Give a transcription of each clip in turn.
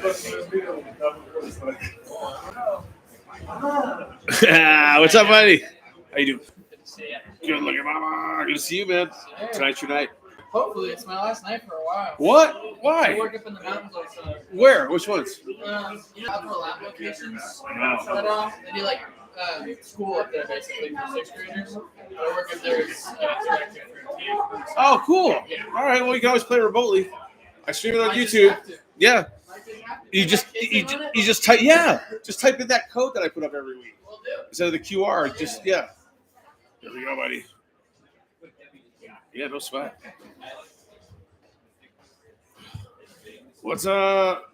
What's up, buddy? How you doing? Good looking, mama. Good to see you, man. Tonight's your night. Hopefully, it's my last night for a while. What? I Why? work up in the mountains also. Where? Which ones? Outdoor lab locations. Wow. They do like school up there basically for sixth graders. I work up there as director for a team. Oh, cool. Yeah. All right. Well, you can always play remotely. I stream it on YouTube. Yeah. You just type in that code that I put up every week instead of the QR. Just There we go, buddy. Yeah, no sweat. What's up?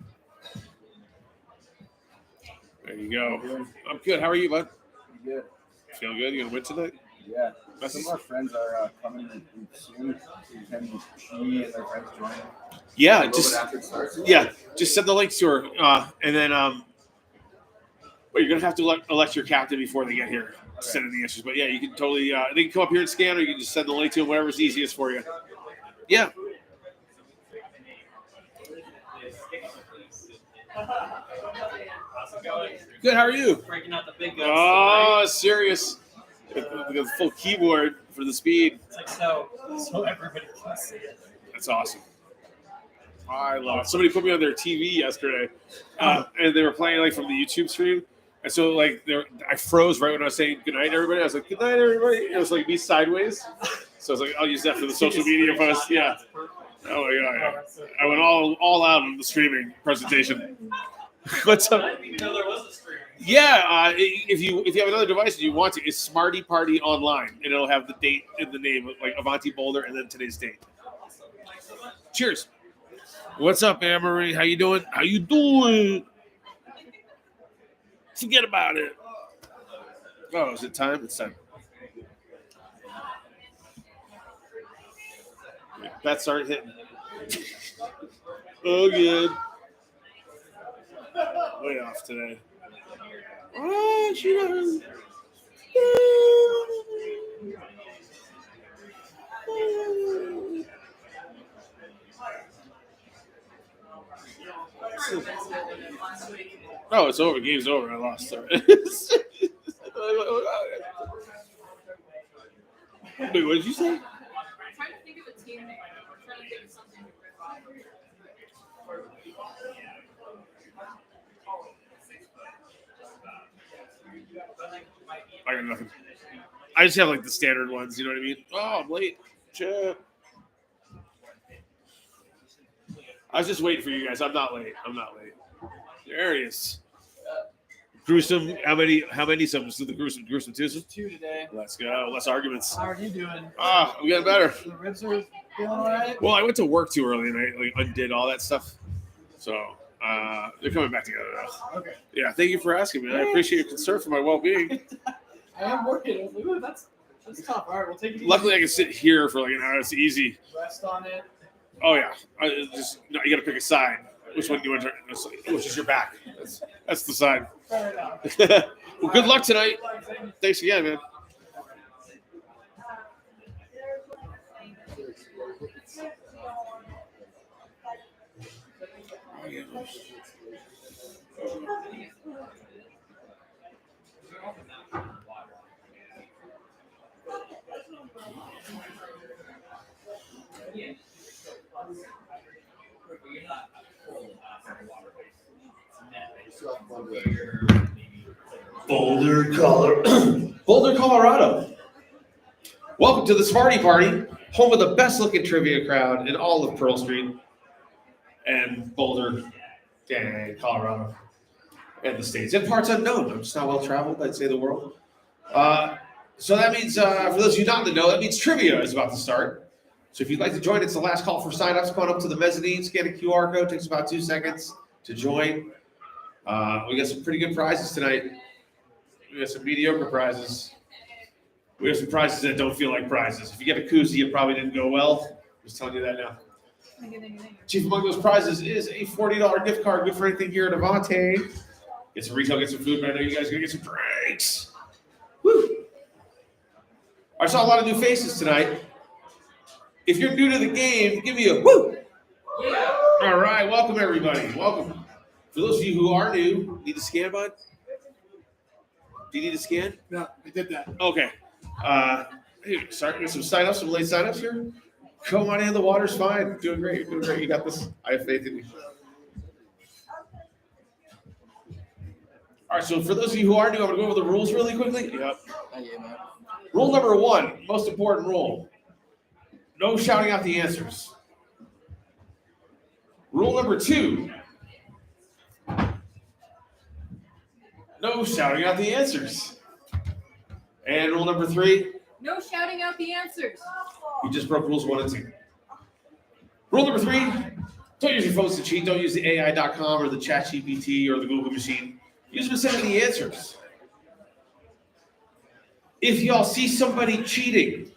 There you go. I'm good. How are you, bud? Good. Feeling good? You gonna win tonight? Yeah. Some of our friends are coming soon. Can she and their friends join? Yeah, Just just send the link to her, and then but you're gonna have to elect your captain before they get here. To send in the answers, but yeah, you can totally. They can come up here and scan, or you can just send the link to them, whatever's easiest for you. Yeah. Good. How are you? Breaking out the big guns. Oh, serious. The full keyboard for the speed. It's like so everybody can see it. That's awesome. I love it. Somebody put me on their TV yesterday, and they were playing like from the YouTube stream. And so like I froze right when I was saying good night, everybody. I was like, good night, everybody. It was like me sideways. So I was like, I'll use that for the social media post. Yeah. Oh my god. Yeah. I went all out on the streaming presentation. What's up? I didn't even know there was a stream. Yeah, if you have another device and you want to, it's Smarty Party Online, and it'll have the date and the name, like Avanti Boulder, and then today's date. Cheers. What's up, Anne-Marie? How you doing? How you doing? Forget about it. Oh, is it time? It's time. Bets started hitting. Oh, good. Way off today. Oh, she does. Oh, it's over. Game's over. I lost. Sorry. Wait, what did you say? I'm trying to think of a team name. We're trying to think of something. I got nothing. I just have like the standard ones. You know what I mean? Oh, I'm late. Shit. I was just waiting for you guys. I'm not late. There he is. Gruesome. How many subs to the gruesome twosome? 2 today. Let's go. Less arguments. How are you doing? I'm getting better. The ribs are feeling all right? Well, I went to work too early and I like undid all that stuff. So they're coming back together now. Okay. Yeah, thank you for asking me. I appreciate your concern for my well-being. I am working. I was like, ooh, that's tough. All right, we'll take it easy. Luckily, I can sit here for like an hour. It's easy. Rest on it. Oh yeah, you got to pick a side. Which one do you want to turn? Which is your back? That's the side. Fair enough. Well, good luck tonight. Thanks again, man. Oh, yeah. Boulder, Colorado. Welcome to the Smarty Party, home of the best-looking trivia crowd in all of Pearl Street and Boulder, Colorado, and the States, and parts unknown. I'm just not well-traveled, I'd say the world. So that means, for those of you not in the know, that means trivia is about to start. So if you'd like to join, it's the last call for sign-ups. Come on up to the mezzanine, scan a QR code. Takes about 2 seconds to join. We got some pretty good prizes tonight. We got some mediocre prizes. We have some prizes that don't feel like prizes. If you get a koozie, it probably didn't go well. Just telling you that now. Thank you. Chief among those prizes is a $40 gift card, good for anything here at Avanti. Get some retail, get some food, but I know you guys are going to get some drinks. Woo! I saw a lot of new faces tonight. If you're new to the game, give me a woo! Yeah. All right, welcome everybody. Welcome. For those of you who are new, need to scan, bud? Do you need to scan? No, I did that. Okay. Hey, start with some sign-ups, some late sign-ups here. Come on in, the water's fine. Doing great, you're doing great. You got this. I have faith in you. All right, so for those of you who are new, I'm going to go over the rules really quickly. Yep. Rule number 1, most important rule. No shouting out the answers. Rule number 2. No shouting out the answers. And rule number 3. No shouting out the answers. You just broke rules 1 and 2. Rule number 3. Don't use your phones to cheat. Don't use the AI.com or the ChatGPT or the Google machine. Use them to send me the answers. If y'all see somebody cheating,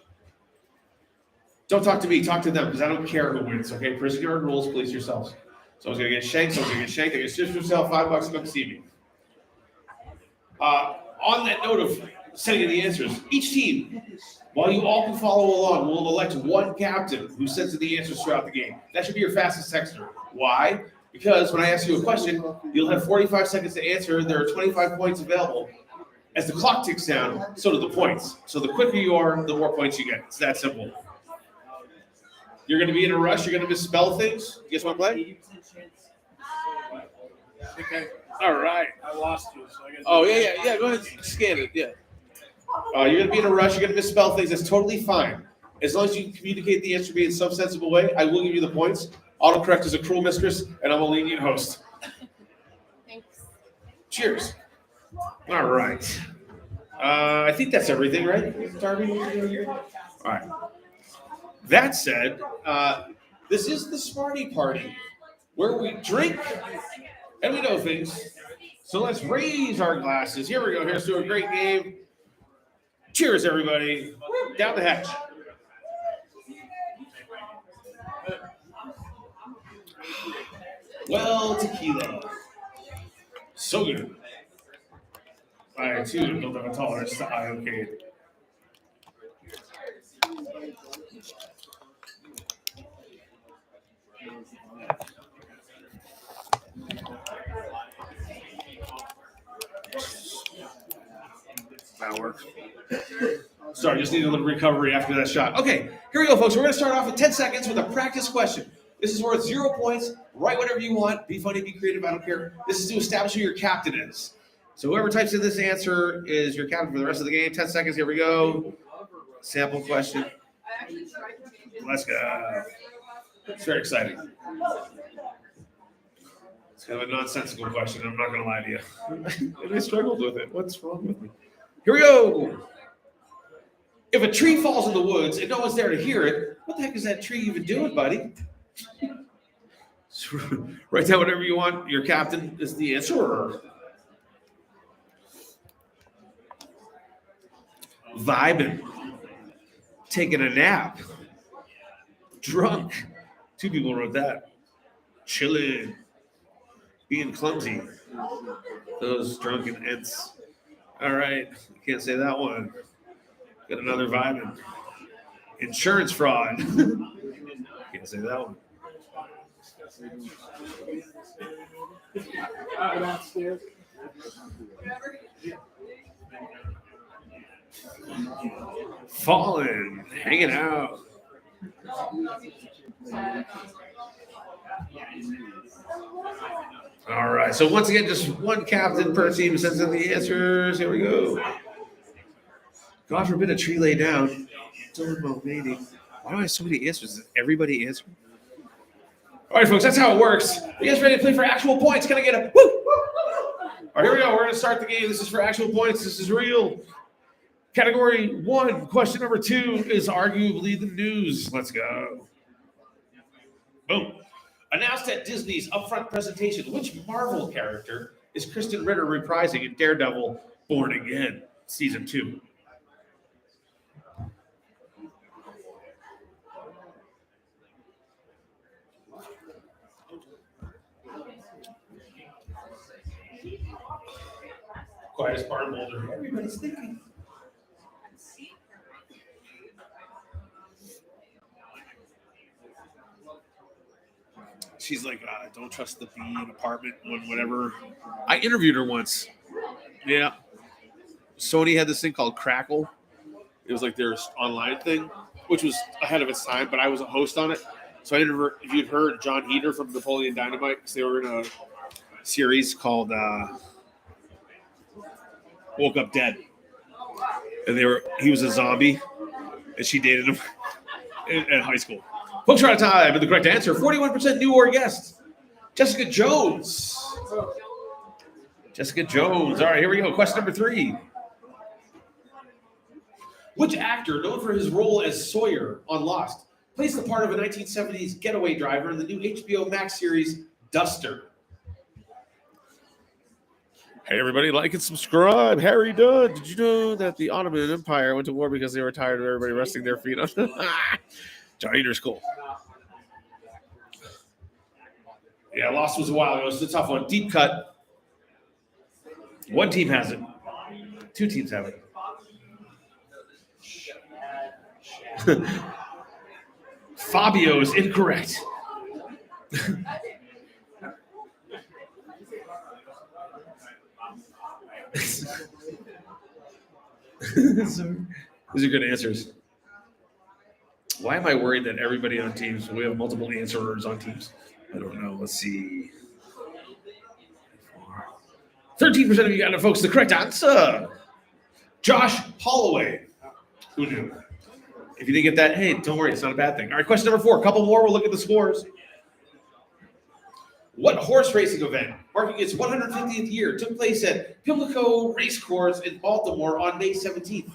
don't talk to me. Talk to them because I don't care who wins. Okay, prison yard rules. Police yourselves. Someone's gonna get shanked. Someone's gonna get shanked. They get stitched yourself $5. Come see me. On that note of sending the answers, each team, while you all can follow along, will elect one captain who sends the answers throughout the game. That should be your fastest texter. Why? Because when I ask you a question, you'll have 45 seconds to answer. There are 25 points available. As the clock ticks down, so do the points. So the quicker you are, the more points you get. It's that simple. You're going to be in a rush. You're going to misspell things. You guys want to play? Okay. All right. I lost you. So I gotta Yeah. Go ahead, scan it. Yeah. You're going to be in a rush. You're going to misspell things. That's totally fine. As long as you communicate the answer to me in some sensible way, I will give you the points. Autocorrect is a cruel mistress, and I'm a lenient host. Thanks. Cheers. All right. I think that's everything, right, Darby? All right. That said, this is the Smarty Party, where we drink and we know things. So let's raise our glasses. Here we go. Here's to a great game. Cheers, everybody. Down the hatch. Well, tequila. So good. I, too, don't have a tolerance to IOK. That works. Sorry, just need a little recovery after that shot. Okay, here we go, folks. We're going to start off in 10 seconds with a practice question. This is worth 0 points. Write whatever you want. Be funny, be creative. I don't care. This is to establish who your captain is. So whoever types in this answer is your captain for the rest of the game. 10 seconds. Here we go. Sample question. I actually tried to change it. Let's go. It's very exciting. It's kind of a nonsensical question. I'm not going to lie to you. And I struggled with it. What's wrong with me? Here we go. If a tree falls in the woods and no one's there to hear it, what the heck is that tree even doing, buddy? Write down whatever you want. Your captain is the answer. Vibing. Taking a nap. Drunk. 2 people wrote that. Chilling. Being clumsy. Those drunken ants. All right. Can't say that one. Got another vibing. Insurance fraud. Can't say that one. downstairs. Falling. Hanging out. All right. So once again, just one captain per team sends in the answers. Here we go. God forbid a tree lay down. Why do I have so many answers? Is everybody answering? All right, folks, that's how it works. Are you guys ready to play for actual points? Can I get a woo? All right, here we go. We're going to start the game. This is for actual points. This is real. Category 1, question number 2 is arguably the news. Let's go. Boom. Announced at Disney's upfront presentation, which Marvel character is Kristen Ritter reprising in Daredevil Born Again, Season 2? Quietest part of Boulder. Everybody's thinking. she's like, don't trust the bee in apartment, whatever. I interviewed her once. Yeah. Sony had this thing called Crackle. It was like their online thing, which was ahead of its time, but I was a host on it. So I interviewed, if you'd heard John Heater from Napoleon Dynamite, because they were in a series called Woke Up Dead. And he was a zombie, and she dated him in high school. Folks, we're out of time. And the correct answer, 41% new or guessed. Jessica Jones. Jessica Jones. All right, here we go. Question number 3. Which actor, known for his role as Sawyer on Lost, plays the part of a 1970s getaway driver in the new HBO Max series Duster? Hey, everybody, like and subscribe. Harry Dunn. Did you know that the Ottoman Empire went to war because they were tired of everybody resting their feet on? John Heater's cool. Yeah, Lost was a while ago. It's a tough one. Deep cut. One team has it. 2 teams have it. Fabio is incorrect. These are good answers. Why am I worried that everybody on teams, we have multiple answerers on teams? I don't know. Let's see. 13% of you got it, folks. The correct answer. Josh Holloway. Who knew? If you didn't get that, hey, don't worry. It's not a bad thing. All right, question number 4. A couple more. We'll look at the scores. What horse racing event, marking its 150th year, took place at Pimlico Racecourse in Baltimore on May 17th?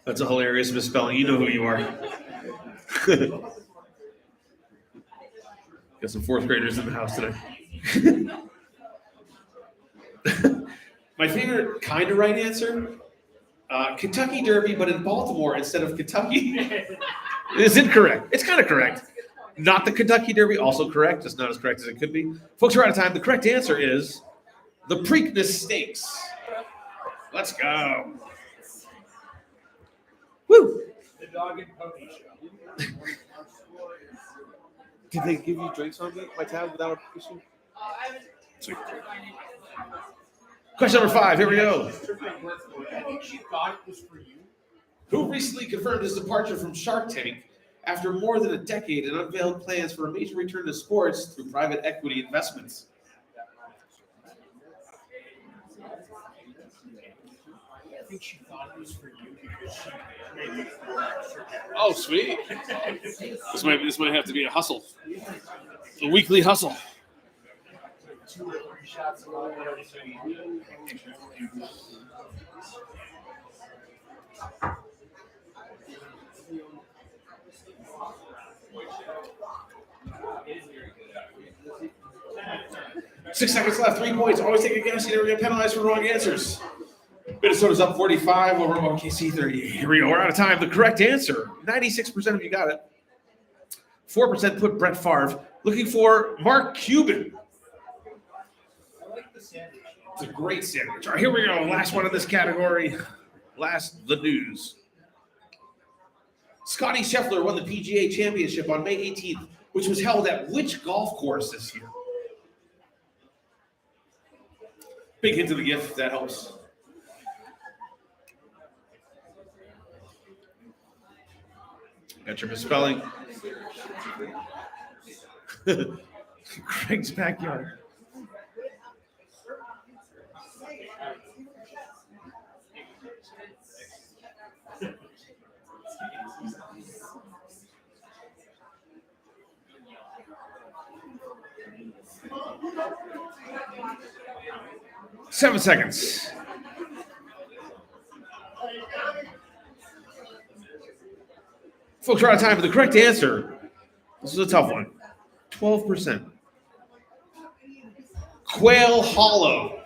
That's a hilarious misspelling. You know who you are. Got some 4th graders in the house today. My favorite kind of right answer, Kentucky Derby, but in Baltimore instead of Kentucky. Is incorrect. It's kind of correct. Not the Kentucky Derby, also correct. Just not as correct as it could be. Folks, we're out of time. The correct answer is the Preakness Stakes. Let's go. Woo! The Dog and Pony Show. Did they give you drinks on my tab without a issue? Sweet. Question number 5. Here we go. I think she thought it was for you. Who recently confirmed his departure from Shark Tank after more than a decade and unveiled plans for a major return to sports through private equity investments? I think she thought it was for you because she made me for extra. Oh, sweet. This might have to be a hustle. A weekly hustle. 2 or 3 shots of water. 6 seconds left. 3 points. Always take a guess. You never get penalized for wrong answers. Minnesota's up 45 over OKC 30. Here we go. We're out of time. The correct answer, 96% of you got it. 4% put Brett Favre. Looking for Mark Cuban. I like the sandwich. It's a great sandwich. All right, here we go. Last one in this category. The news. Scotty Scheffler won the PGA Championship on May 18th, which was held at which golf course this year? Big hint of the gift, if that helps. Got your misspelling. Craig's backyard. Seven seconds. Folks, we're out of time for the correct answer. This is a tough one. 12%. Quail Hollow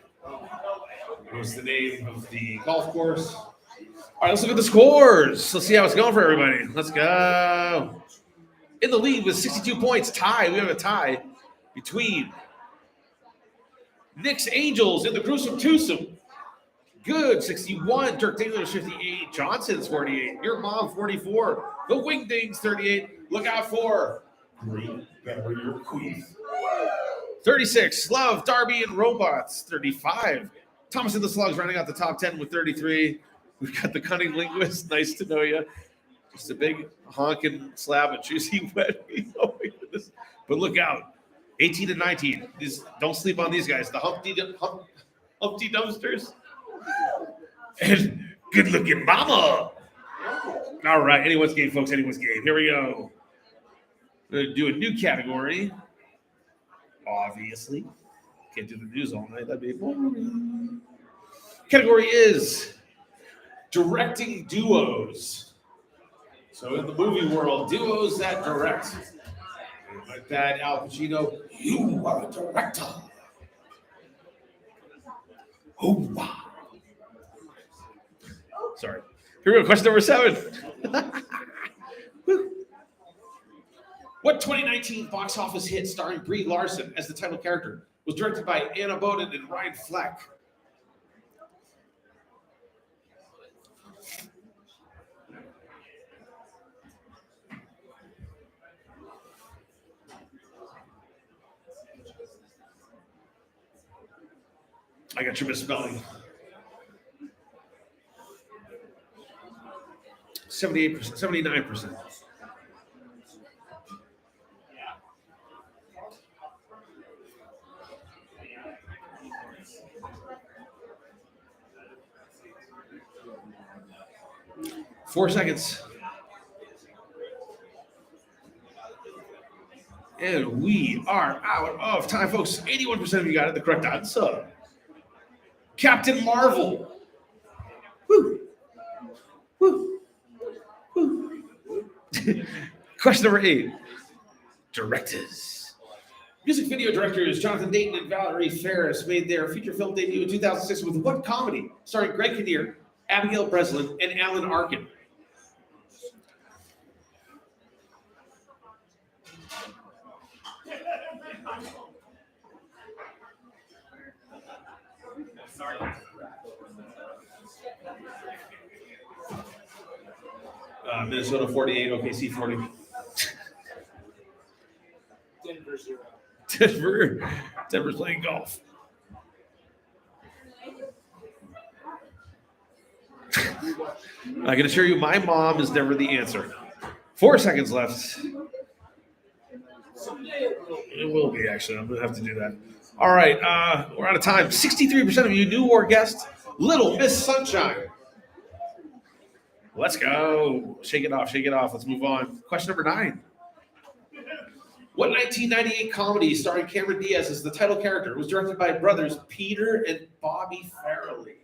was the name of the golf course. All right, let's look at the scores. Let's see how it's going for everybody. Let's go. In the lead with 62 points, tie. We have a tie between Nick's Angels and the Gruesome Twosome. Good, 61. Dirk Taylor's 58. Johnson's 48. Your Mom, 44. The Wingdings, 38. Look out for Great Barrier Queen. 36. Love, Darby, and Robots, 35. Thomas and the Slugs rounding out the top 10 with 33. We've got the Cunning Linguist. Nice to know you. Just a big honking slab of juicy wet meat. Oh my goodness. But look out. 18 and 19. Don't sleep on these guys. The Humpty Dumpsters. And good looking mama. All right. Anyone's game, folks. Anyone's game. Here we go. We're going to do a new category. Obviously. Can't do the news all night. That'd be boring. Category is directing duos. So in the movie world, duos that direct. Like that, Al Pacino, you are a director. Oh, wow. Sorry. Here we go. Question number 7. What 2019 box office hit starring Brie Larson as the title character was directed by Anna Boden and Ryan Fleck? I got your misspelling. 78%, 79%. Four seconds. And we are out of time, folks. 81% of you got it the correct answer. Captain Marvel. Woo. Woo. Woo. Question number 8. Directors. Music video directors Jonathan Dayton and Valerie Ferris made their feature film debut in 2006 with what comedy starring Greg Kinnear, Abigail Breslin, and Alan Arkin? Minnesota 48, OKC 40. Denver 0. Denver's playing golf. I can assure you, my mom is never the answer. 4 seconds left. It will be, actually. I'm going to have to do that. All right. We're out of time. 63% of you knew or guessed Little Miss Sunshine. Let's go. Shake it off. Shake it off. Let's move on. Question number 9. What 1998 comedy starring Cameron Diaz as the title character was directed by brothers Peter and Bobby Farrelly?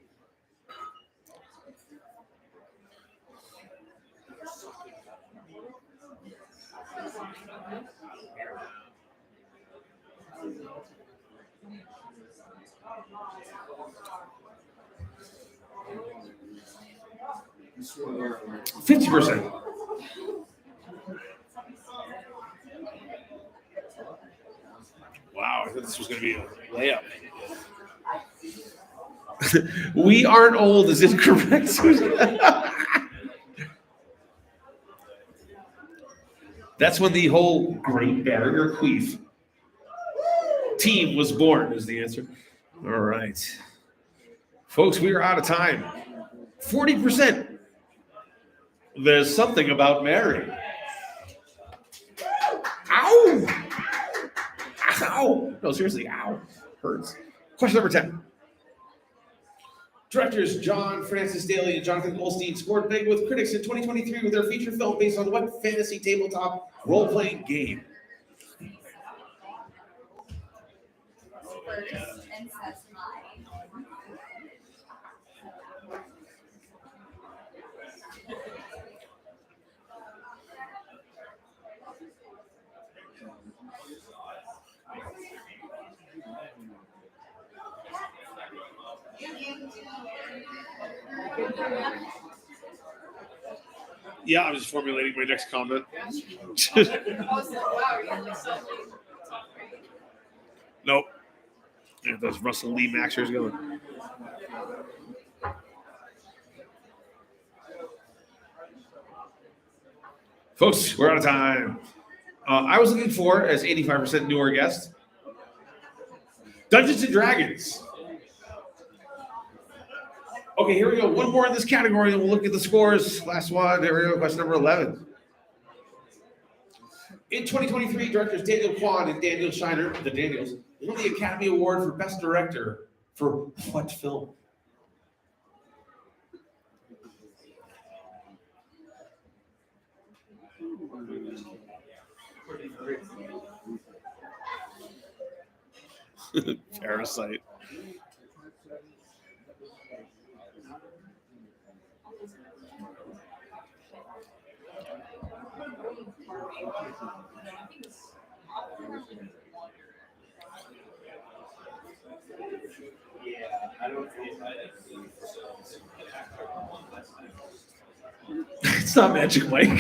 Swear. 50%. Wow, I thought this was going to be a layup. We aren't old is incorrect. That's when the whole Great Barrier Queef team was born, is the answer. All right. Folks, we are out of time. 40%. There's something about Mary. Ow! Ow! No, seriously, ow. Hurts. Question number 10. Directors John Francis Daly and Jonathan Goldstein scored big with critics in 2023 with their feature film based on what fantasy tabletop role-playing game? Incest High. Yeah, I'm just formulating my next comment. I was like, wow, you're like so late. It's not great. Nope. Yeah, those Russell Lee Maxers going. Folks, we're out of time. I was looking for, as 85% newer guest, Dungeons and Dragons. Okay, here we go. One more in this category, and we'll look at the scores. Last one. There we go. Question number 11. In 2023, directors Daniel Kwan and Daniel Shiner, the Daniels, won the Academy Award for Best Director for what film? Parasite. It's not Magic Mike.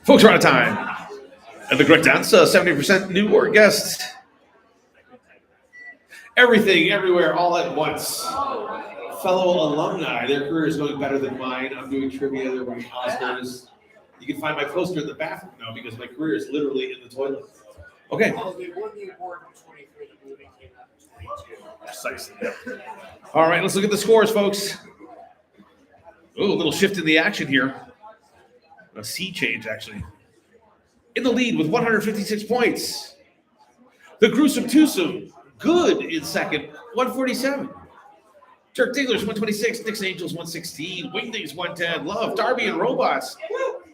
Folks, we're out of time. And the correct answer, 70% new or guest. Everything, everywhere, all at once. Fellow alumni, their career is going better than mine. I'm doing trivia, they're winning Oscars. You can find my poster in the bathroom now because my career is literally in the toilet. Okay. Oh, they won the award in 23. The movie came out in 22. Precisely. Yep. All right, let's look at the scores, folks. Oh, a little shift in the action here. A sea change, actually. In the lead with 156 points. The Gruesome Twosome, good in second, 147. Jerk Dinglers, 126. Nick's Angels, 116. Wingdings, 110. Love, Darby and Robots,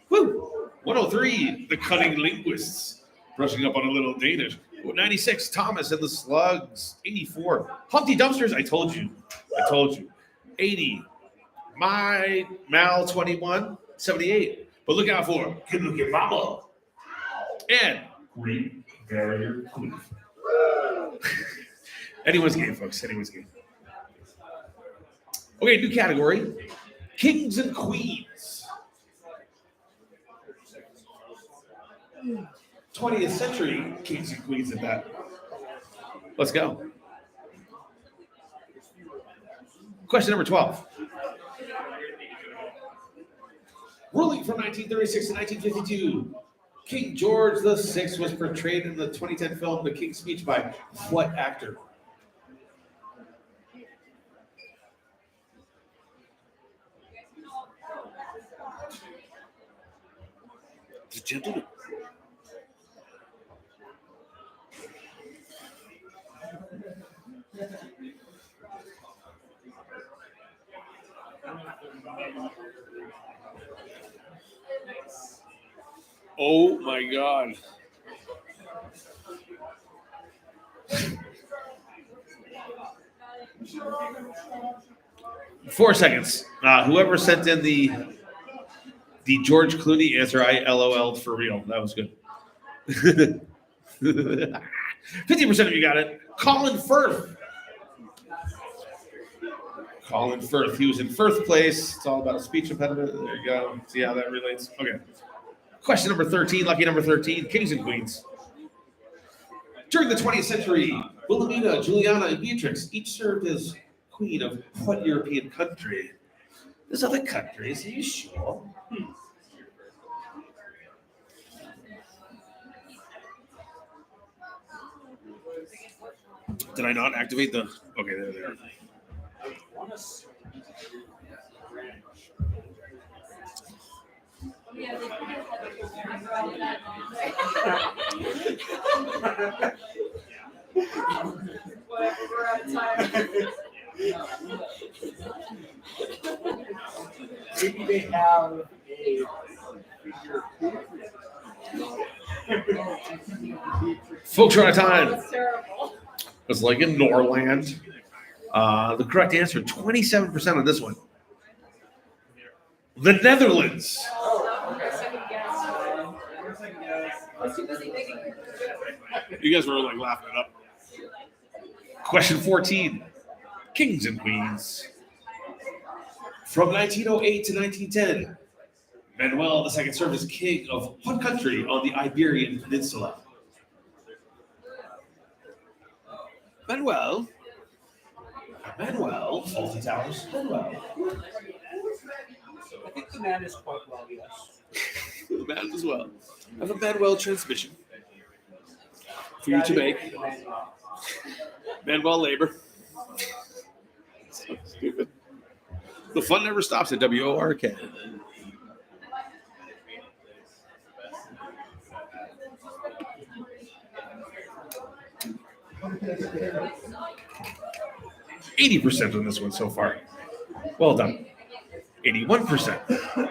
woo, 103. The Cunning Linguists, brushing up on a little Danish. 96. Thomas and the Slugs, 84. Humpty Dumpsters, I told you. 80. My Mal, 21. 78. But look out for Kinuki Mama. And Great Barrier Reef. Anyone's game, folks. Anyone's game. Okay, new category. Kings and Queens. 20th century kings and queens at that. Let's go. Question number 12. Ruling from 1936 to 1952. King George VI was portrayed in the 2010 film The King's Speech by what actor? The gentleman. Oh my God. Four seconds. Whoever sent in the George Clooney answer, I LOL'd for real. That was good. 50% of you got it. Colin Firth. Colin Firth. He was in first place. It's all about a speech impediment. There you go. See how that relates? Okay. Question number 13, lucky number 13, kings and queens. During the 20th century, Wilhelmina, Juliana, and Beatrix each served as queen of what European country? There's other countries, are you sure? Did I not activate the... Okay, there they are. Yeah, they probably whatever, we're out of time. Maybe they have a figure. Folks, we're out of time. That's terrible. It's like in Norland. The correct answer, 27% on this one. The Netherlands. Second guess. I was too busy thinking. You guys were like laughing it up. Question 14. Kings and queens. From 1908 to 1910, Manuel II served as king of what country on the Iberian Peninsula? Manuel, Faulty Towers, Manuel. I think the man is quite well, yes. The man as well. I have a Manuel transmission for you to make. Manuel labor. So stupid. The fun never stops at WORK. %80 on this one so far. Well done. 81%.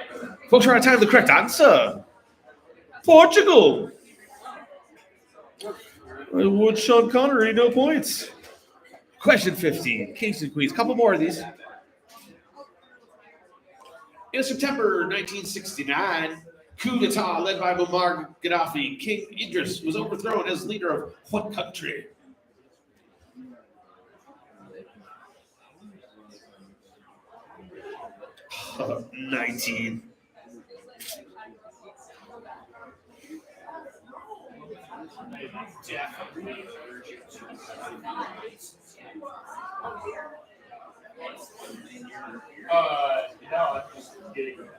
Folks are out of time. The correct answer. Portugal. I would Sean Connery, no points. Question 15. Kings and Queens. Couple more of these. In September 1969, coup d'etat led by Muammar Gaddafi, King Idris was overthrown as leader of what country? Uh, 19. No, I'm just getting rid of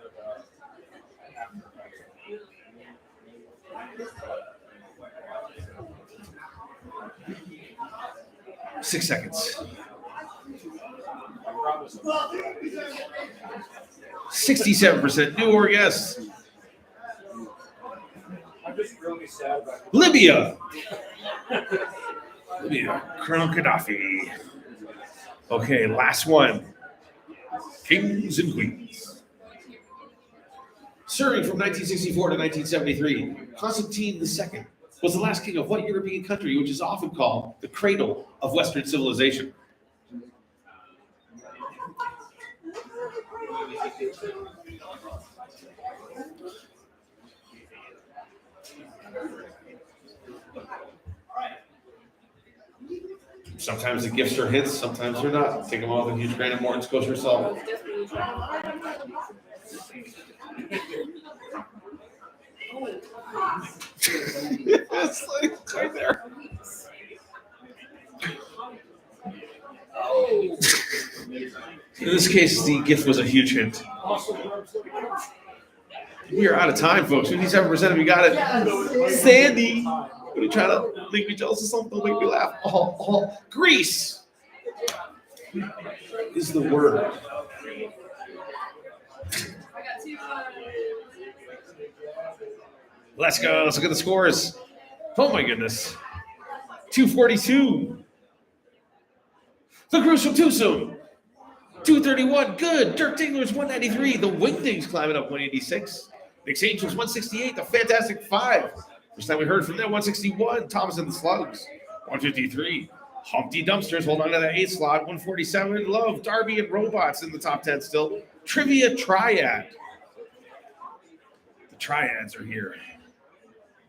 6 seconds. 67% new or yes. I'm just really sad about Libya. Colonel Gaddafi. Okay, last one. Kings and Queens. Serving from 1964 to 1973, Constantine II was the last king of what European country, which is often called the cradle of Western civilization? Sometimes the gifts are hints, sometimes they're not. Take them all with a huge grain of Morton's kosher salt. It's like right there. In this case, the gift was a huge hint. We are out of time, folks. 57% of you got it. Sandy. Are you trying to make me jealous of something? Make me laugh. Greece is the word. Let's go. Let's look at the scores. Oh my goodness. 242. The Gruesome Too Soon. 231. Good. Dirk Diggler's 193. The Wingdings climbing up 186. Nick's Angels 168. The Fantastic Five. First time we heard from them, 161. Thomas and the Slugs, 153. Humpty Dumpsters, hold on to that 8 slot, 147. Love, Darby and Robots in the top 10 still. Trivia Triad. The Triads are here.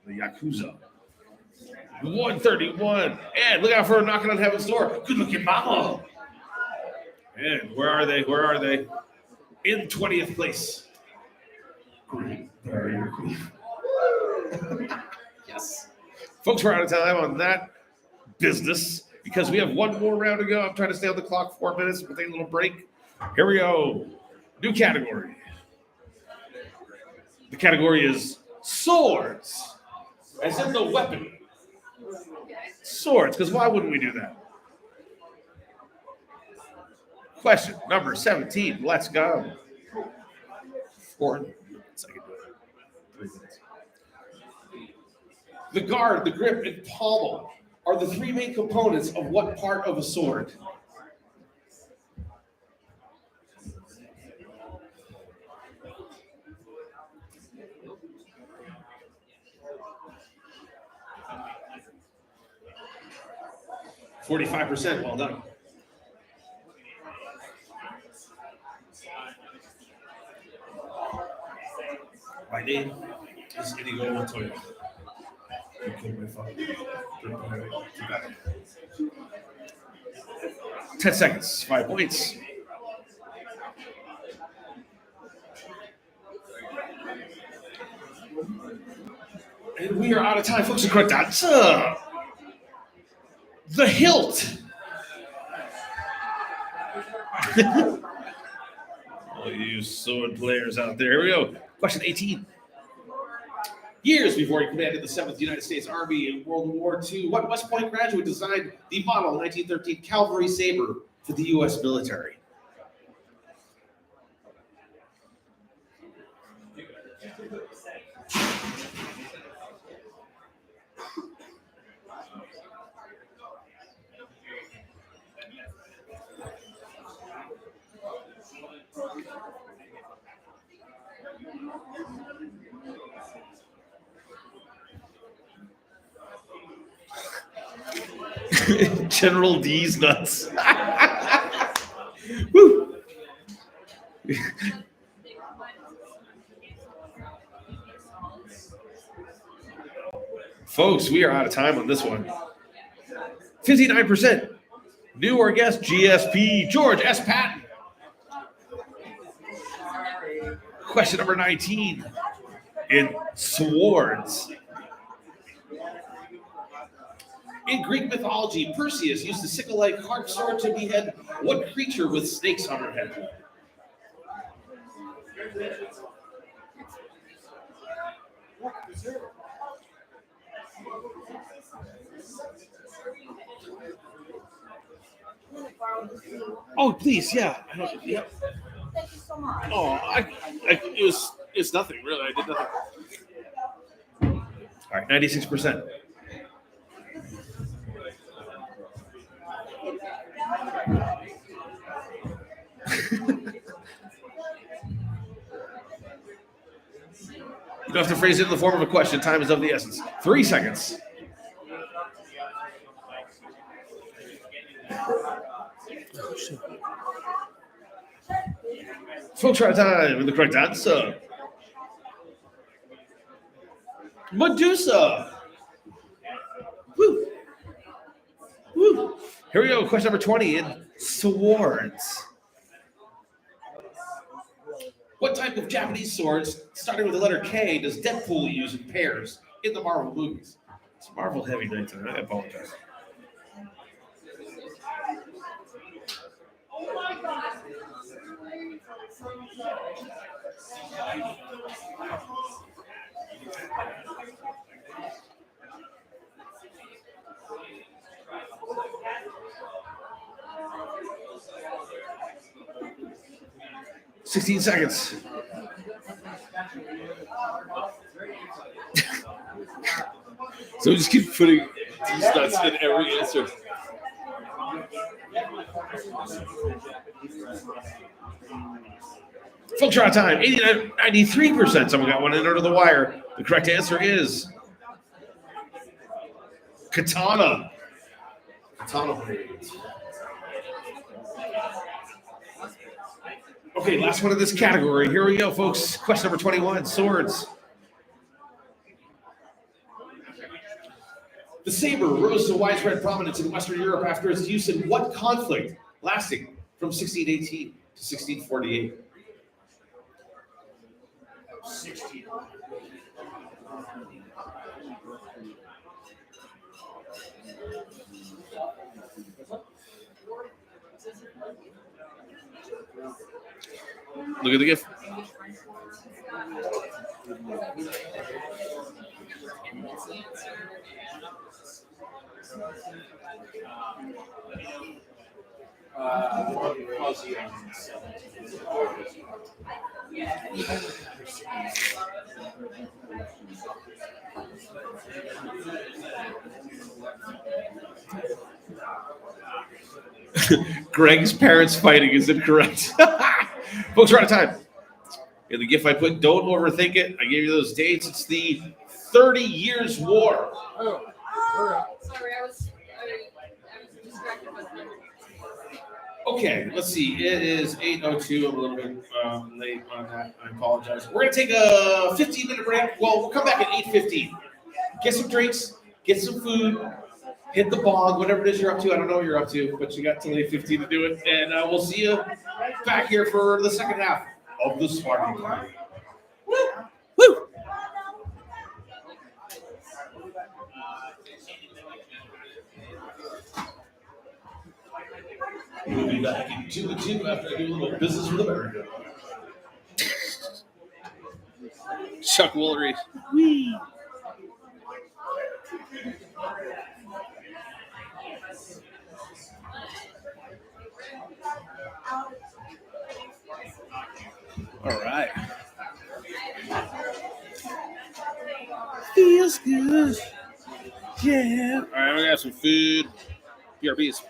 The Yakuza. 131. And look out for Knocking on Heaven's Door. Good looking mama. And where are they? In 20th place. Great Barrier Reef. Yes. Folks, we're out of time on that business because we have one more round to go. I'm trying to stay on the clock 4 minutes. We'll take a little break. Here we go. New category. The category is swords, as in the weapon. Swords, because why wouldn't we do that? Question number 17. Let's go. 4 seconds. 3 minutes. The guard, the grip, and pommel are the 3 main components of what part of a sword? %. Well done. My name is Inigo Montoya. You killed my father. 10 seconds. 5 points. And we are out of time, folks. Correct answer. The hilt. All you sword players out there. Here we go. Question 18. Years before he commanded the 7th United States Army in World War II, what West Point graduate designed the model 1913 Cavalry Saber for the U.S. military? General D's nuts. Woo. Folks, we are out of time on this one. 59%. New or guest GSP, George S. Patton. Question number 19. In swords. In Greek mythology, Perseus used a sickle-like carved sword to behead what creature with snakes on her head? Oh, please, yeah. Yep. Thank you so much. Oh, it's nothing really. I did nothing. All right, 96%. You don't have to phrase it in the form of a question. Time is of the essence. 3 seconds. Folks, try time with the correct answer. Medusa. Woo. Woo. Here we go. Question number 20 in swords. What type of Japanese swords, starting with the letter K, does Deadpool use in pairs in the Marvel movies? It's Marvel heavy night tonight. I apologize. $16 seconds. So we just keep putting these nuts in every answer. Folks, are out of time. 93%. Someone got one in under the wire. The correct answer is katana. Katana blades. Okay, last one in this category. Here we go, folks. Question number 21, swords. The saber rose to widespread prominence in Western Europe after its use in what conflict, lasting from 1618 to 1648? 60. Look at the gift. Greg's parents fighting is incorrect. Folks, we're out of time. In the gift I put, don't overthink it. I gave you those dates. It's the 30 Years' War. Oh, Sorry, I was distracted by the number. Okay, let's see. It is 8:02. I'm a little bit late on that. I apologize. We're going to take a 15-minute break. Well, we'll come back at 8:15. Get some drinks, get some food, hit the bog, whatever it is you're up to. I don't know what you're up to, but you got till 8:15 to do it. And we'll see you back here for the second half of the Smarty Party. Woo! Woo! We'll be back in 2 and 2 after I do a little business with America. Chuck Woolery. All right. Feels good. Yeah. All right, we got some food. BRBs.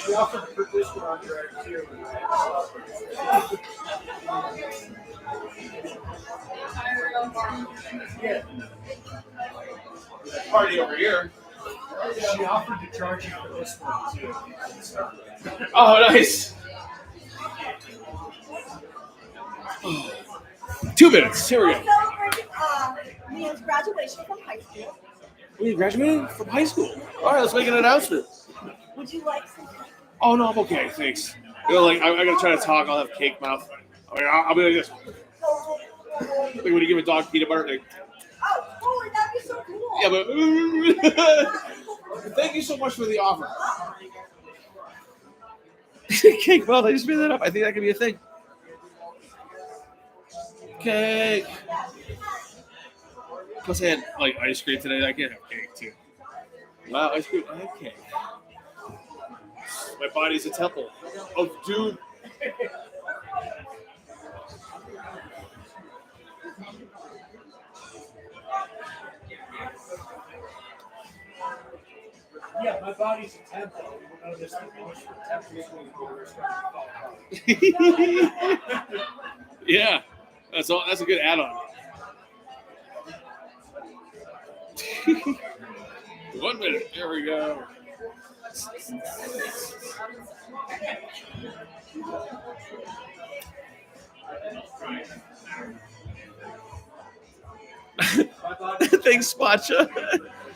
She offered to put this one on direct too. Party over here. She offered to charge you for this one too. Oh, nice. 2 minutes. Here we go. Leah's graduation from high school. We graduated from high school. All right, let's make an announcement. Would you like some? Oh no, I'm okay. Thanks. You know, like I gotta try to talk. I'll have cake mouth. I mean, I'll be like this. Like when you give a dog peanut butter. Like, Oh, that'd be so cool. yeah, but thank you so much for the offer. Cake mouth. I just made that up. I think that could be a thing. Cake. Plus, I had like ice cream today. I can't have cake too. Wow, ice cream. I have cake. My body's a temple of doom. Yeah, my body's a temple. You notice the voice for temples when we're starting to fall apart. Yeah, that's all. That's a good add-on. 1 minute. There we go. Thanks, Spotcha.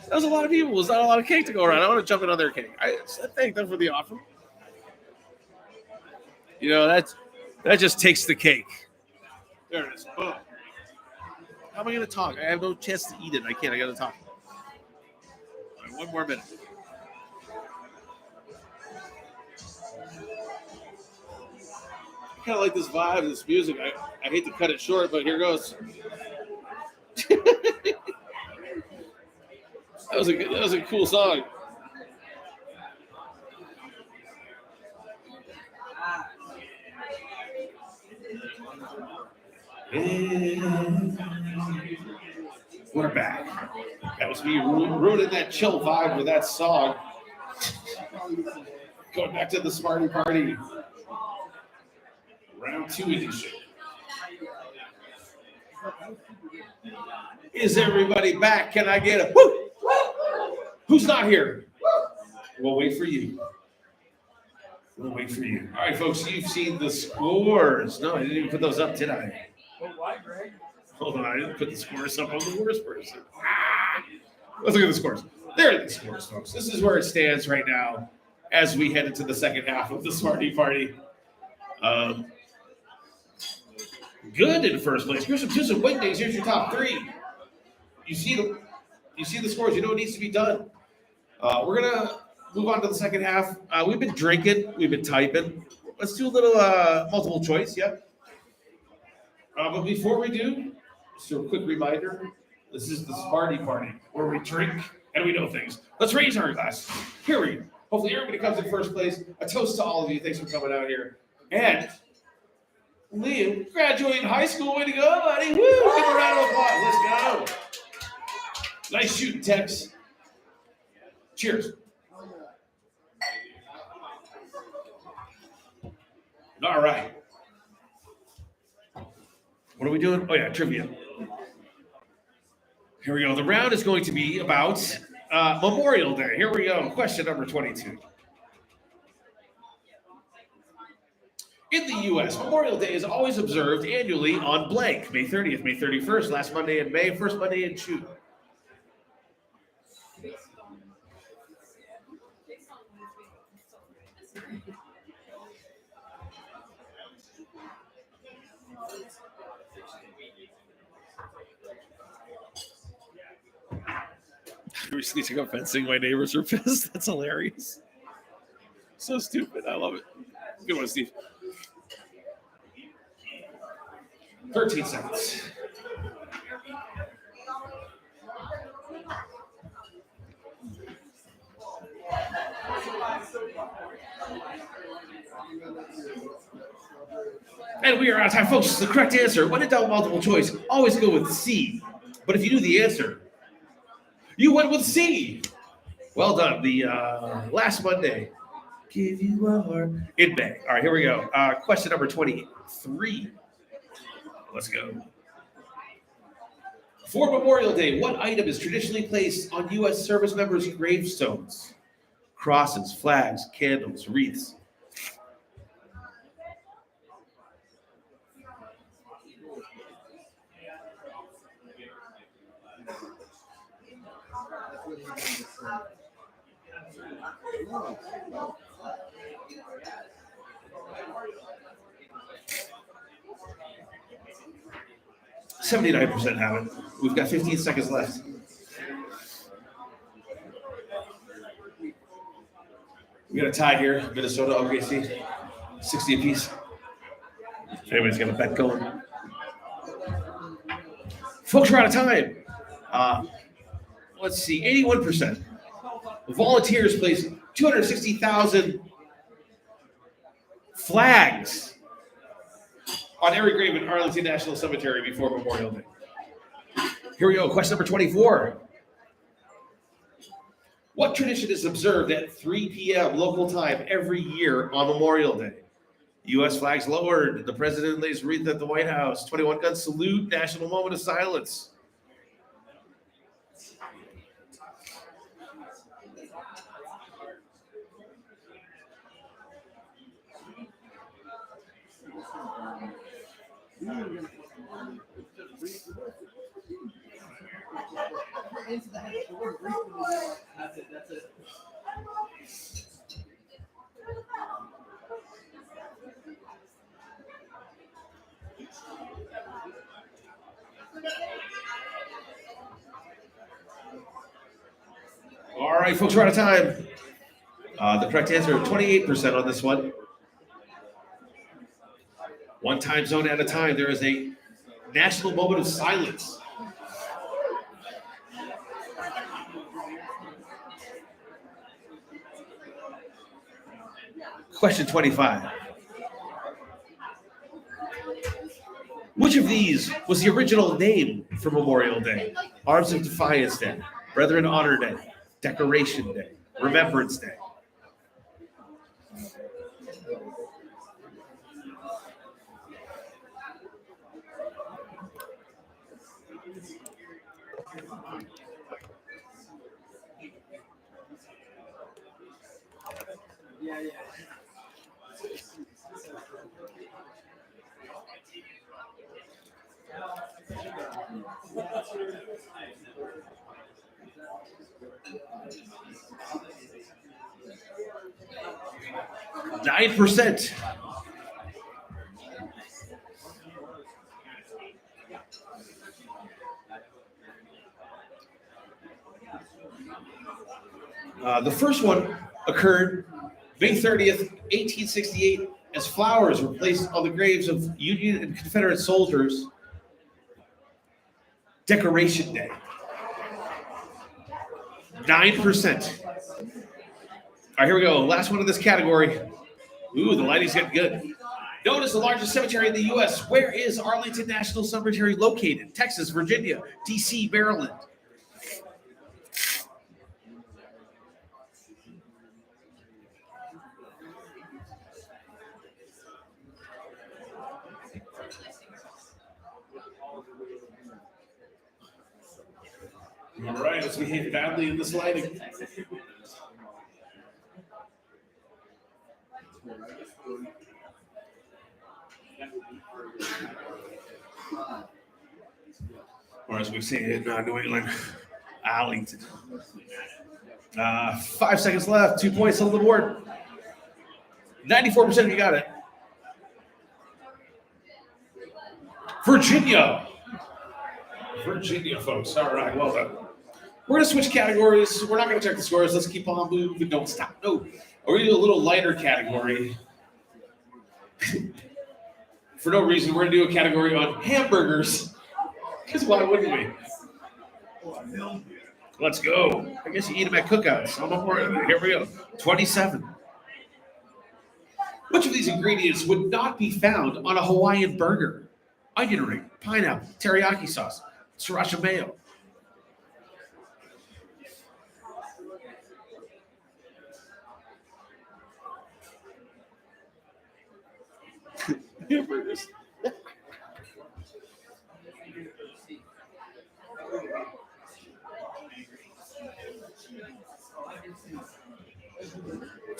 That was a lot of people. There's not a lot of cake to go around. I want to jump in on their cake. I thank them for the offer. You know, that just takes the cake. There it is. Boom. How am I going to talk? I have no chance to eat it. I can't. I got to talk. All right, 1 more minute. I kind of like this vibe, this music. I hate to cut it short, but here goes. That was a cool song. And we're back. That was me ruining that chill vibe with that song. Going back to the Smarty Party. Round 2 edition. Is everybody back? Can I get a woo? Who's not here? We'll wait for you. We'll wait for you. All right, folks, you've seen the scores. No, I didn't even put those up, did I? But why, Greg? Hold on, I didn't put the scores up. I'm the worst person. Let's look at the scores. There are the scores, folks. This is where it stands right now as we head into the second half of the Smarty Party. Good in first place. Here's some win days. Here's your top 3. You see the scores. You know what needs to be done. We're gonna move on to the second half. We've been drinking. We've been typing. Let's do a little multiple choice. Yeah. But before we do, just a quick reminder: this is the Smarty Party, where we drink and we know things. Let's raise our glass. Here we go. Hopefully, everybody comes in first place. A toast to all of you. Thanks for coming out here. And Liam, graduating high school. Way to go, buddy. Woo! Give a round of applause. Let's go. Nice shooting, Tex. Cheers. All right. What are we doing? Oh, yeah, trivia. Here we go. The round is going to be about Memorial Day. Here we go. Question number 22. In the U.S., Memorial Day is always observed annually on blank. May 30th, May 31st, last Monday in May, first Monday in June. I recently took up fencing. My neighbors are pissed. That's hilarious. So stupid. I love it. Good one, Steve. 13 seconds. And we are out of time, folks. The correct answer, when in doubt, multiple choice, always go with C. But if you knew the answer, you went with C. Well done. The last Monday. Give you a heart in May. All right, here we go. Question number 23. Let's go. For Memorial Day, what item is traditionally placed on U.S. service members' gravestones? Crosses, flags, candles, wreaths. %79 have it. We've got 15 seconds left. We got a tie here. Minnesota, OKC. 60 apiece. If anybody's got a bet going. Folks, we're out of time. Let's see. 81%. Volunteers placed 260,000 flags on every grave in Arlington National Cemetery before Memorial Day. Here we go. Question number 24. What tradition is observed at 3 p.m. local time every year on Memorial Day? U.S. flags lowered. The president lays wreath at the White House. 21-gun salute. National moment of silence. That's it. All right, folks, we're out of time. The correct answer, 28% on this one. One time zone at a time. There is a national moment of silence. Question 25. Which of these was the original name for Memorial Day? Arms of Defiance Day, Brethren Honor Day, Decoration Day, Remembrance Day. Yeah. 9%. The first one occurred May 30th, 1868, as flowers were placed on the graves of Union and Confederate soldiers. Decoration Day. 9%. All right, here we go. Last one in this category. Ooh, the lighting's getting good. Known as the largest cemetery in the U.S., where is Arlington National Cemetery located? Texas, Virginia, D.C., Maryland. All right, let's behave badly in this lighting. Or as we say in New England, Arlington. 5 seconds left. 2 points on the board. 94% of you got it. Virginia, folks. All right, well done. We're going to switch categories. We're not going to check the scores. Let's keep on moving. Don't stop. No. We're going to do a little lighter category. For no reason, we're going to do a category on hamburgers. Because why wouldn't we? Let's go. I guess you eat them at cookouts. Here we go. 27. Which of these ingredients would not be found on a Hawaiian burger? Onion ring, pineapple, teriyaki sauce, sriracha mayo. Hamburgers.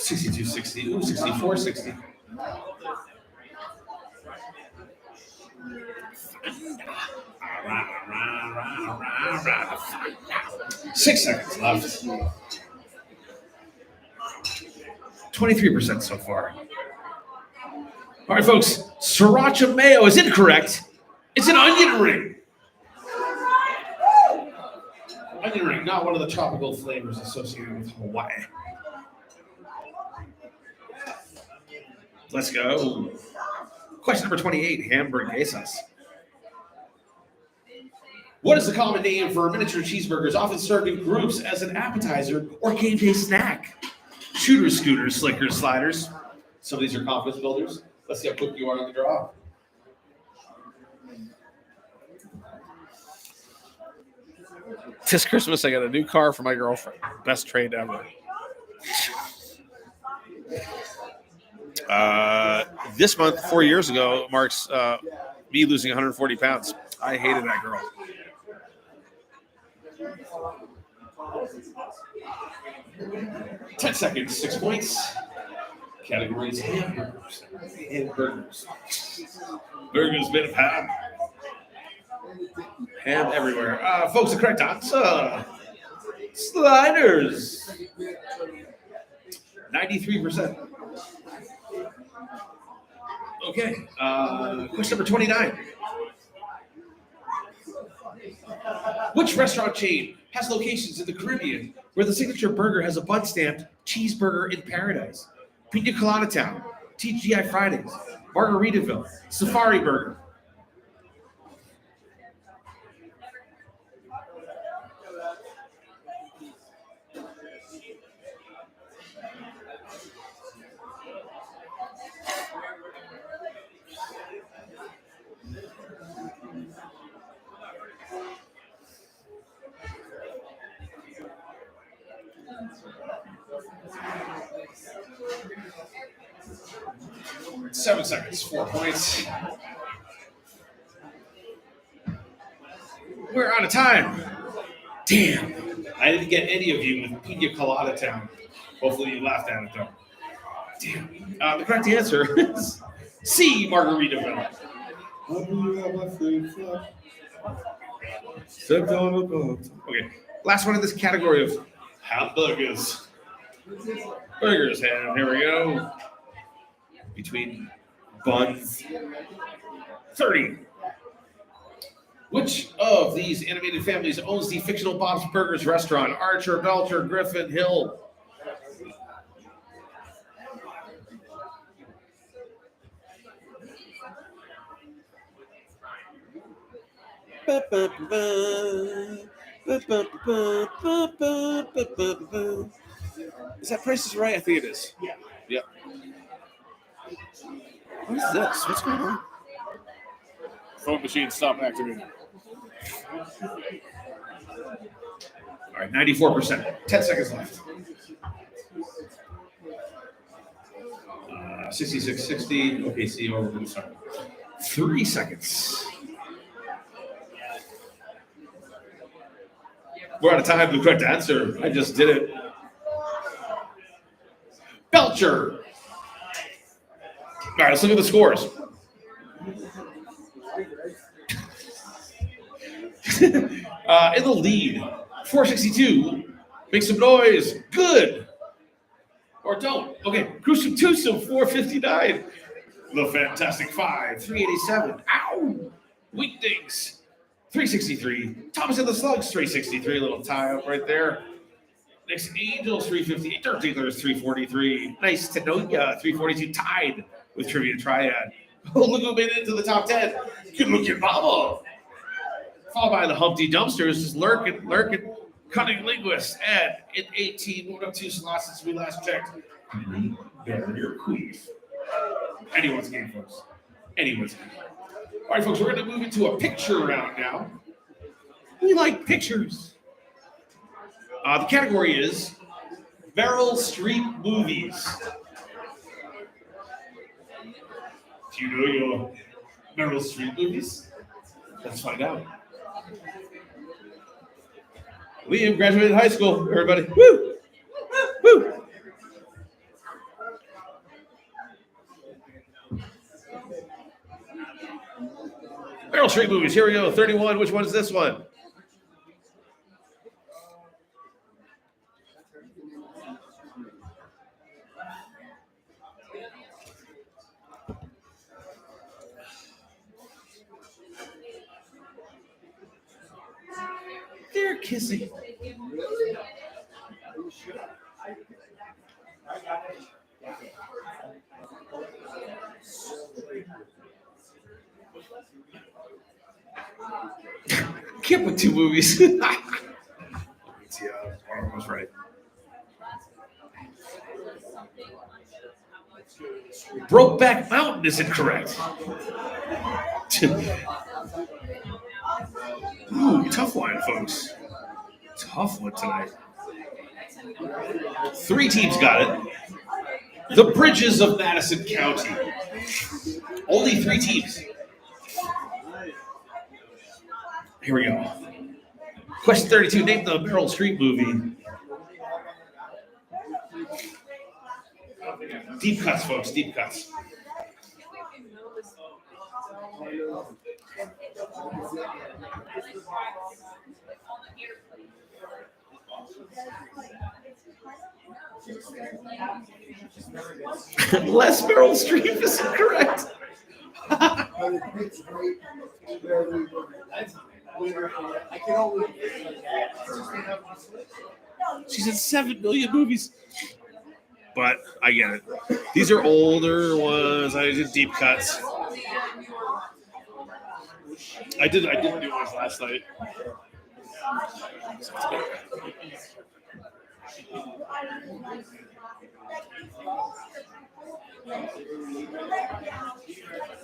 62-60. Ooh, 64-60. Six seconds left. 23% so far. All right, folks. Sriracha mayo is incorrect. It's an onion ring. Onion ring, not one of the tropical flavors associated with Hawaii. Let's go. Question number 28, hamburguesas. What is the common name for miniature cheeseburgers often served in groups as an appetizer or game day snack? Shooters, scooters, slickers, sliders. Some of these are confidence builders. Let's see how quick you are on the draw. This Christmas, I got a new car for my girlfriend. Best trade ever. This month, 4 years ago, marks me losing 140 pounds. I hated that girl. Ten seconds, 6 points. Categories: hamburgers. Hamburgers. Burgers made of ham. Ham everywhere. Folks, the correct answer. Sliders. 93%. Okay. Question number 29. Which restaurant chain has locations in the Caribbean where the signature burger has a bun stamped cheeseburger in paradise? Pina Colada Town, TGI Fridays, Margaritaville, Safari Burger. Seven seconds, 4 points. We're out of time. Damn. I didn't get any of you with Pina Colada Town. Hopefully you laughed at it though. Damn. The correct answer is C, Margaritaville. Okay. Last one in this category of hamburgers. Burgers, ham. Here we go. Between buns. 30. Which of these animated families owns the fictional Bob's Burgers restaurant? Archer, Belcher, Griffin, Hill. Is that Price is Right? I think it is. Yeah. Yep. What is this? What's going on? Phone machine stop activating. All right, 94%. 10 seconds left. 66-60. Okay, see you over. Sorry. 3 seconds. We're out of time. The correct answer. I just did it. Belcher. All right, let's look at the scores. In the lead, 462. Make some noise. Good. Or don't. Okay, Gruesome Twosome, 459. The Fantastic Five, 387. Ow. Weekdays, 363. Thomas and the Slugs, 363. A little tie up right there. Next, Angels, 358. Dirt Dealers, 343. Nice to know ya, 342. Tied with Trivia Triad. Oh, look who made it into the top 10. Good looking Bubba. Followed by the Humpty Dumpsters, just lurking. Cunning Linguist, Ed, in 18. Moved up 2 slots since we last checked. Barrier Queef. Anyone's game, folks. Anyone's game. All right, folks, we're going to move into a picture round now. We like pictures. The category is Meryl Streep movies. Do you know your Meryl Streep movies? Let's find out. Liam graduated high school, everybody. Woo! Woo! Meryl Streep movies. Here we go. 31. Which one is this one? They're kissing. Can't put two movies. Yeah, one of them was right. Brokeback Mountain is incorrect. Ooh, tough one, folks. Tough one tonight. 3 teams got it. The Bridges of Madison County. Only 3 teams. Here we go. Question 32. Name the Meryl Streep movie. Deep cuts, folks. Deep cuts. Less Meryl Streep is incorrect. She's in 7 million movies. But I get it. These are older ones. I did deep cuts. I did new ones last night.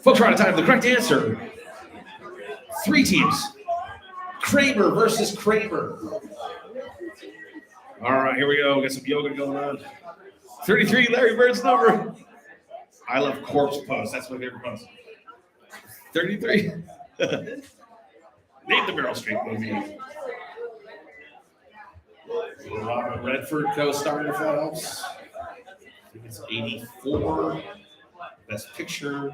Folks, we're out of time. The correct answer. 3 teams. Kramer versus Kramer. All right, here we go. Got some yoga going on. 33, Larry Bird's number. I love corpse pose. That's my favorite pose. 33. Name the Meryl Streep movie. Robert Redford co-starred, if that helps. I think it's 84. Best Picture.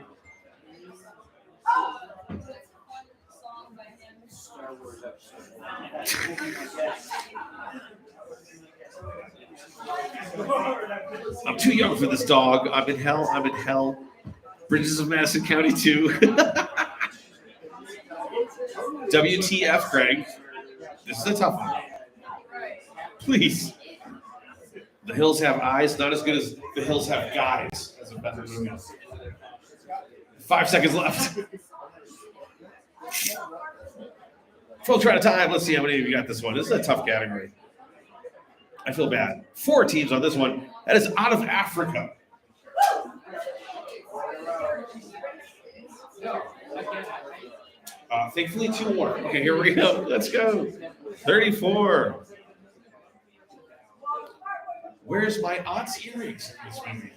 I'm too young for this dog. I'm in hell. I'm in hell. Bridges of Madison County 2. WTF, Greg. This is a tough one. Please. The Hills Have Eyes, not as good as The Hills Have Guys. That's a better movie. 5 seconds left. Folks, we're out of time. Let's see how many of you got this one. This is a tough category. I feel bad. 4 teams on this one. That is out of Africa. Thankfully, 2 more. Okay, here we go. Let's go. 34. Where's my aunt's earrings in this movie?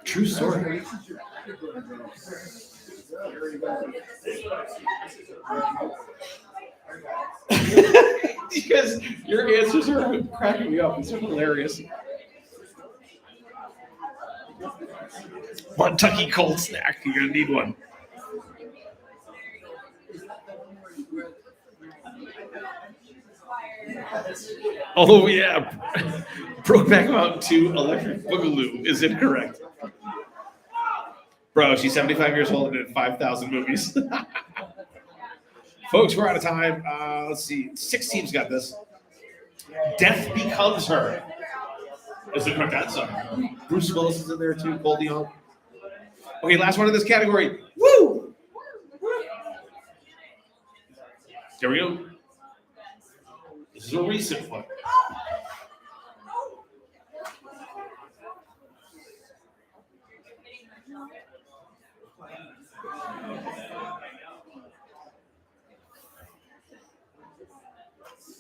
True story. Because your answers are cracking me up. It's so hilarious. Kentucky cold snack. You're gonna need one. Oh yeah, Brokeback Mountain 2 Electric Boogaloo is incorrect. Bro, she's 75 years old and in 5,000 movies. Folks, we're out of time. Let's see. 6 teams got this. Death Becomes Her is the correct answer. Bruce Willis is in there too. Goldie Hawn. Okay, last one in this category. Woo! There we go. This is a recent one.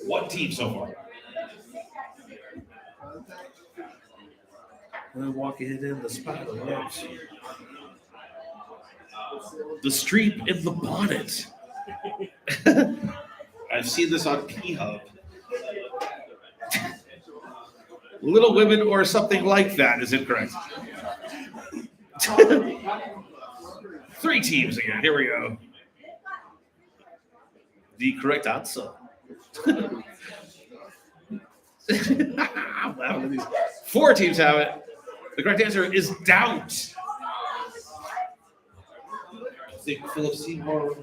One team so far. I'm walking in the spotlight. The Streep in the Bonnet. I've seen this on P-Hub. Little Women or something like that is incorrect. 3 teams again. Here we go. The correct answer. I'm laughing at these. 4 teams have it. The correct answer is doubt. I think Philip Seymour.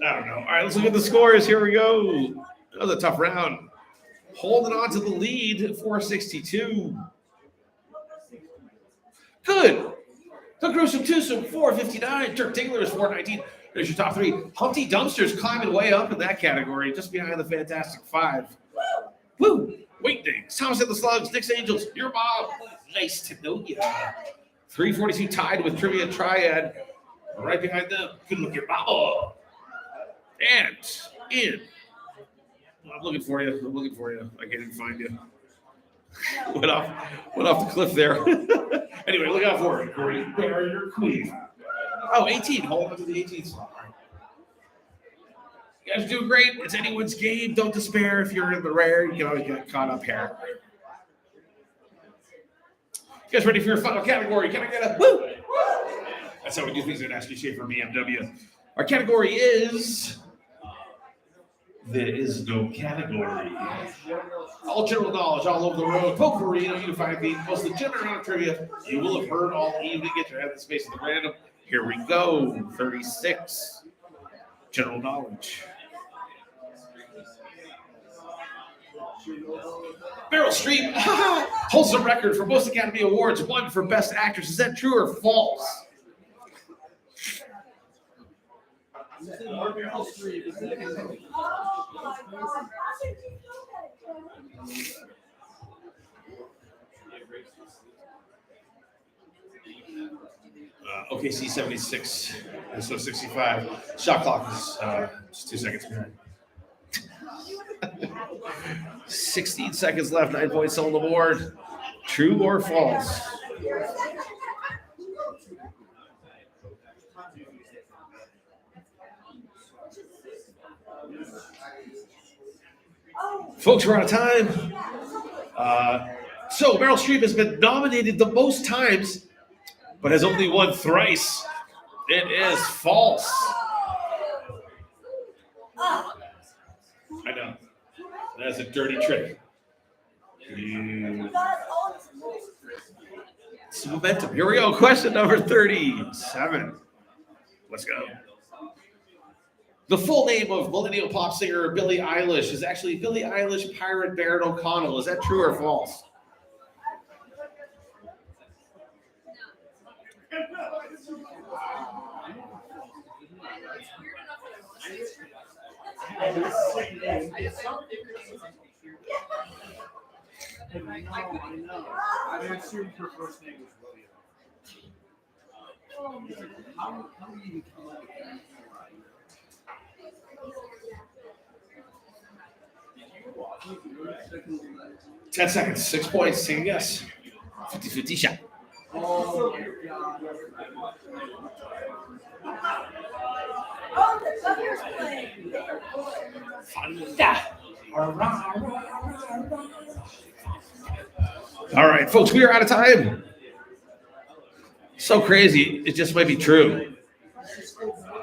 I don't know. All right, let's look at the scores. Here we go. That was a tough round. Holding on to the lead, 462. Good. Doug Gruesome, 459. Dirk Diggler is 419. There's your top 3. Humpty Dumpster's climbing way up in that category, just behind the Fantastic 5. Woo! Weekdays. Thomas and the Slugs, Nick's Angels, your mom. Nice to know you. 342 tied with Trivia Triad. Right behind them, good look your mama. And in. I'm looking for you. I can't even find you. went off the cliff there. Anyway, look out for it. Great Barrier Queen. Oh, 18. Hold on to the 18th slot. You guys are doing great. It's anyone's game. Don't despair. If you're in the rare, you can always get caught up here. You guys ready for your final category? Can I get a woo? That's how we do things at Ashley Schaefer BMW. Our category is... There is no category. All general knowledge all over the road. Potpourri, unified theme, most legitimate round of trivia you will have heard all evening. Get your head in the space of the random. Here we go. 36. General knowledge. Meryl Streep holds the record for most Academy Awards, 1 for Best Actress. Is that true or false? OKC 76, and so 65. Shot clock is just 2 seconds behind. 16 seconds left, 9 points on the board. True or false? Folks, we're out of time. So Meryl Streep has been nominated the most times, but has only won thrice. It is false. I know. That's a dirty trick. Some momentum. Here we go. Question number 37. Let's go. The full name of millennial pop singer Billie Eilish is actually Billie Eilish Pirate Baird O'Connell. Is that true or false? I assumed her first name was William. How do you come up with that? 10 seconds, 6 points, take a guess. 50-50 shot. Oh my God. Oh, the Suckers playing. All right, folks, we are out of time. So crazy, it just might be true.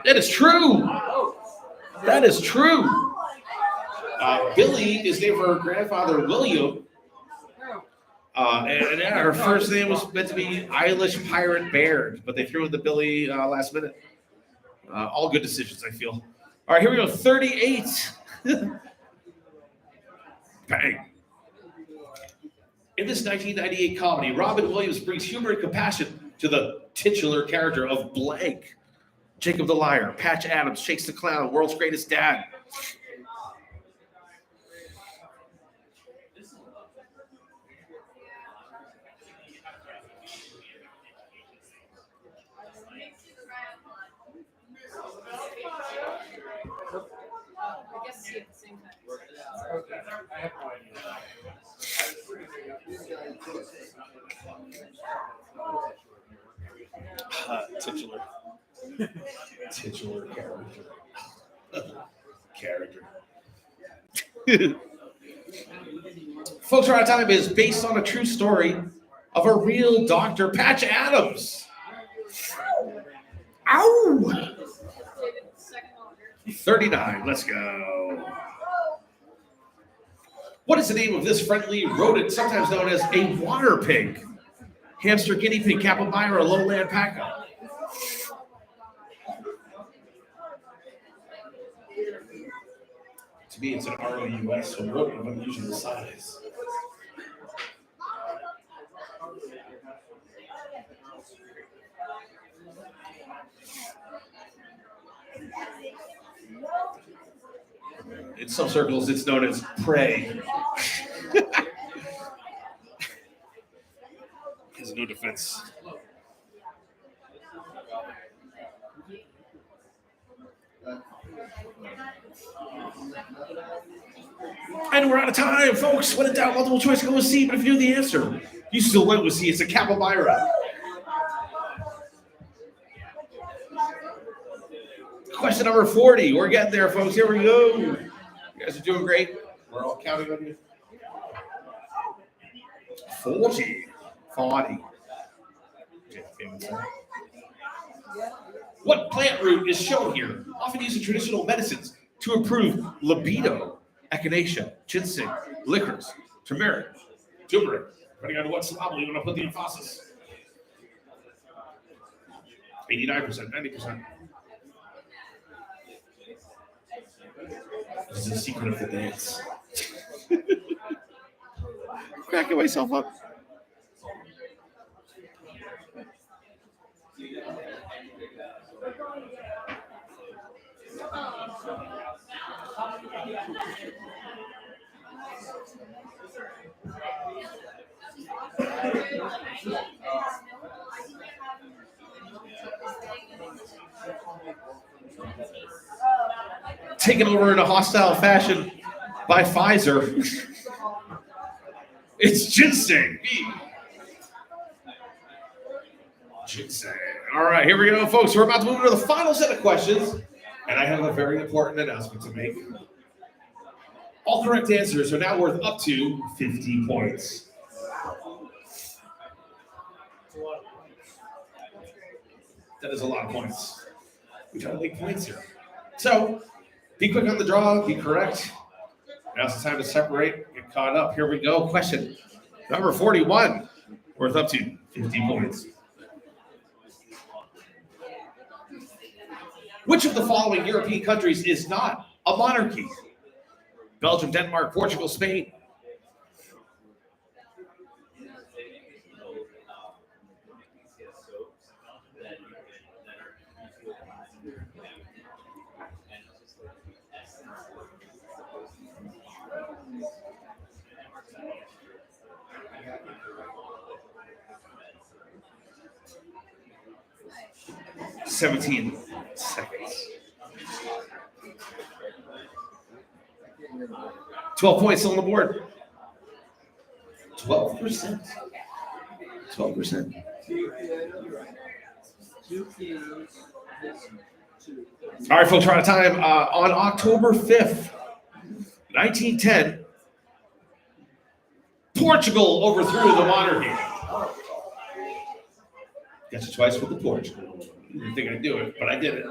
That is true. That is true. Billie is named for her grandfather, William. And her first name was meant to be Eilish Pirate Baird, but they threw in the Billie last minute. All good decisions, I feel. All right, here we go. 38. Bang. In this 1998 comedy, Robin Williams brings humor and compassion to the titular character of blank. Jacob the Liar, Patch Adams, Shakes the Clown, World's Greatest Dad. I guess see at the same time. Okay, I have no idea. Titular character. Folks, we're out of time is based on a true story of a real Dr. Patch Adams. Ow! 39, let's go. What is the name of this friendly rodent, sometimes known as a water pig? Hamster, guinea pig, capybara, lowland paca. To me, it's an ROUS, so rodent of unusual size. In some circles, it's known as prey. Has no defense. And we're out of time, folks. When in doubt, multiple choice, go with C. But if you knew the answer, you still went with C. It's a capybara. Question number 40. We're getting there, folks. Here we go. You guys are doing great. We're all counting on you. 40. What plant root is shown here? Often used in traditional medicines to improve libido, echinacea, ginseng, licorice, turmeric, depending on what syllable you want to put the emphasis. 89%, 90%. This is the secret of the dance. Cracking myself up. Taken over in a hostile fashion by Pfizer. It's ginseng. Ginseng. All right, here we go, folks. We're about to move into the final set of questions, and I have a very important announcement to make. All correct answers are now worth up to 50 points. That is a lot of points. We try to make points here. So, be quick on the draw, be correct. Now's the time to separate, get caught up. Here we go. Question number 41, worth up to 50 points. Which of the following European countries is not a monarchy? Belgium, Denmark, Portugal, Spain. $17 seconds. 12 points on the board. 12%. 12%. All right, folks, we're out of time. On October 5th, 1910, Portugal overthrew the monarchy. Got you twice with the Portugal. You didn't think I'd do it, but I did it.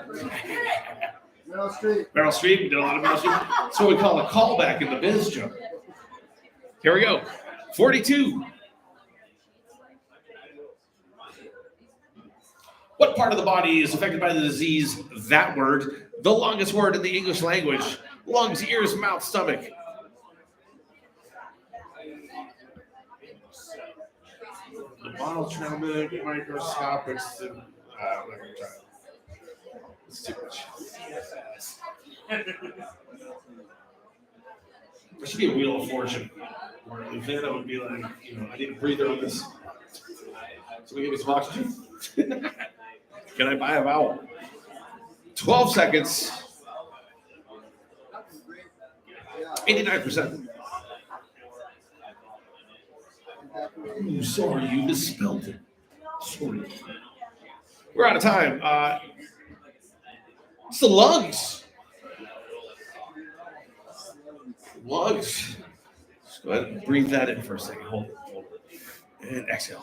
Meryl Streep. We did a lot of Meryl Streep. That's what we call a callback in the biz, Joe. Here we go. 42. What part of the body is affected by the disease? That word, the longest word in the English language. Lungs, ears, mouth, stomach. The monotraumatic microscopic. It's too much. There should be a Wheel of Fortune where Vanna would be like, I need a breather on this. So we give me some oxygen. Can I buy a vowel? 12 seconds. 89%. Ooh, sorry, you misspelled it. Sorry. We're out of time. It's the lungs. Lungs. Go ahead and breathe that in for a second. Hold it. And exhale.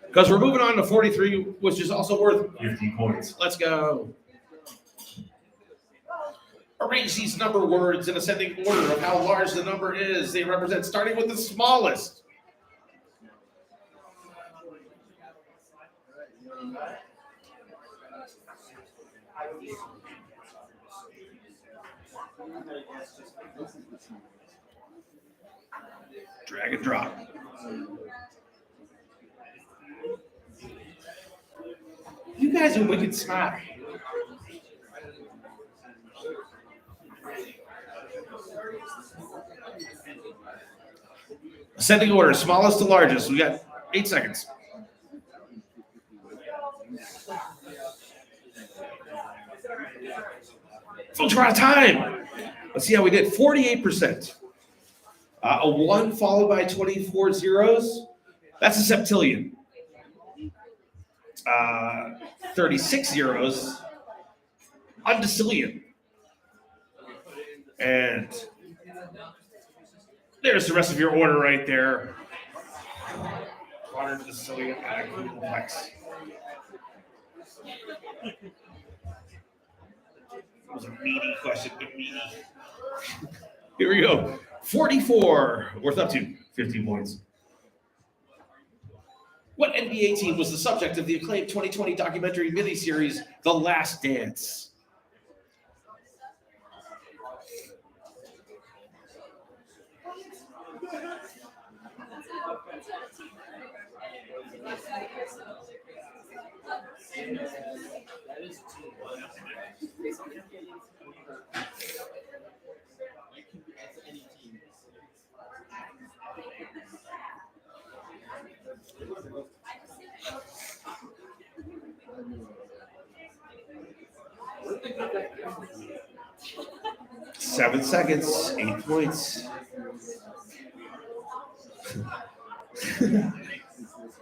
Because we're moving on to 43, which is also worth 50 points. Let's go. Arrange these number words in ascending order of how large the number is. They represent starting with the smallest. Drag and drop. You guys are wicked smart. Ascending order, smallest to largest. We got 8 seconds. Folks, we're out of time. Let's see how we did. 48%. A 1 followed by 24 zeros. That's a septillion. 36 zeros. Undecillion. And there's the rest of your order right there. Quadrillion and complex. That was a meaty question, but meaty. Here we go. 44, worth up to 50 points. What NBA team was the subject of the acclaimed 2020 documentary miniseries, The Last Dance? That is too much. That's any team. 7 seconds, 8 points.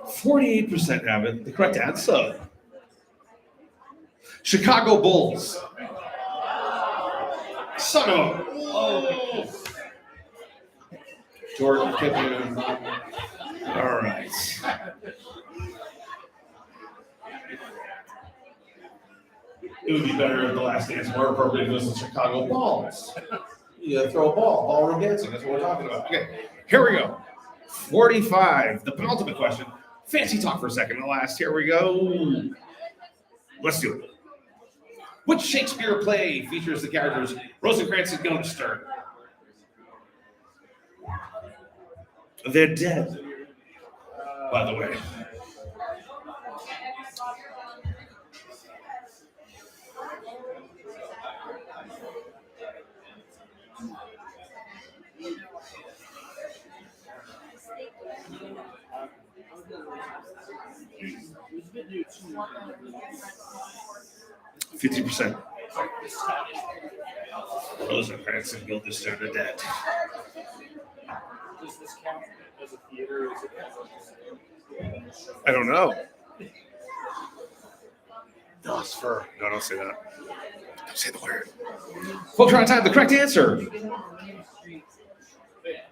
48% have it. The correct answer. Chicago Bulls. Son of a. Oh. Jordan Pippen. All right. It would be better if The Last Dance more appropriate was the Chicago Balls. You throw a ballroom dancing. That's what we're talking about. Okay, here we go. 45, the penultimate question. Fancy talk for a second. The last. Here we go. Let's do it. Which Shakespeare play features the characters Rosencrantz and Guildenstern? They're dead, by the way. %. Rosencrantz and Guildenstern are dead. Does this count as a theater? I don't know. Philosopher. No, don't say that. Don't say the word. Folks, we're out of time. The correct answer.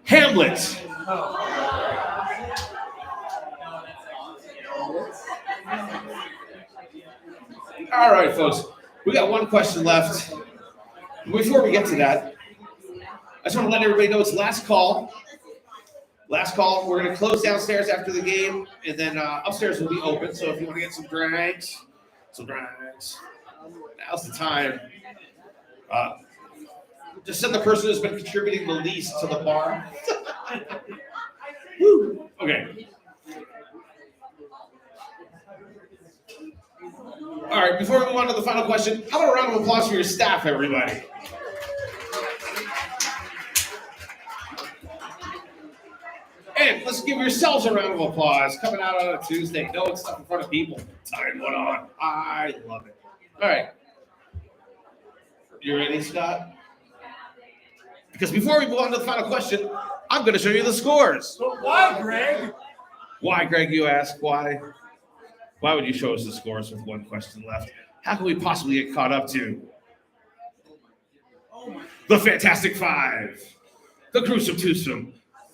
Hamlet. All right, folks. We got one question left. Before we get to that, I just want to let everybody know it's last call. Last call. We're going to close downstairs after the game, and then upstairs will be open. So if you want to get some drinks, now's the time. Just send the person who's been contributing the least to the bar. Woo. Okay. All right, before we move on to the final question, how about a round of applause for your staff, everybody? And let's give yourselves a round of applause coming out on a Tuesday. No, it's stuff in front of people. Time went on. I love it. All right. You ready, Scott? Because before we move on to the final question, I'm going to show you the scores. But why, Greg? Why, Greg, you ask? Why? Why would you show us the scores with one question left? How can we possibly get caught up to the Fantastic Five? The Gruesome Twosome.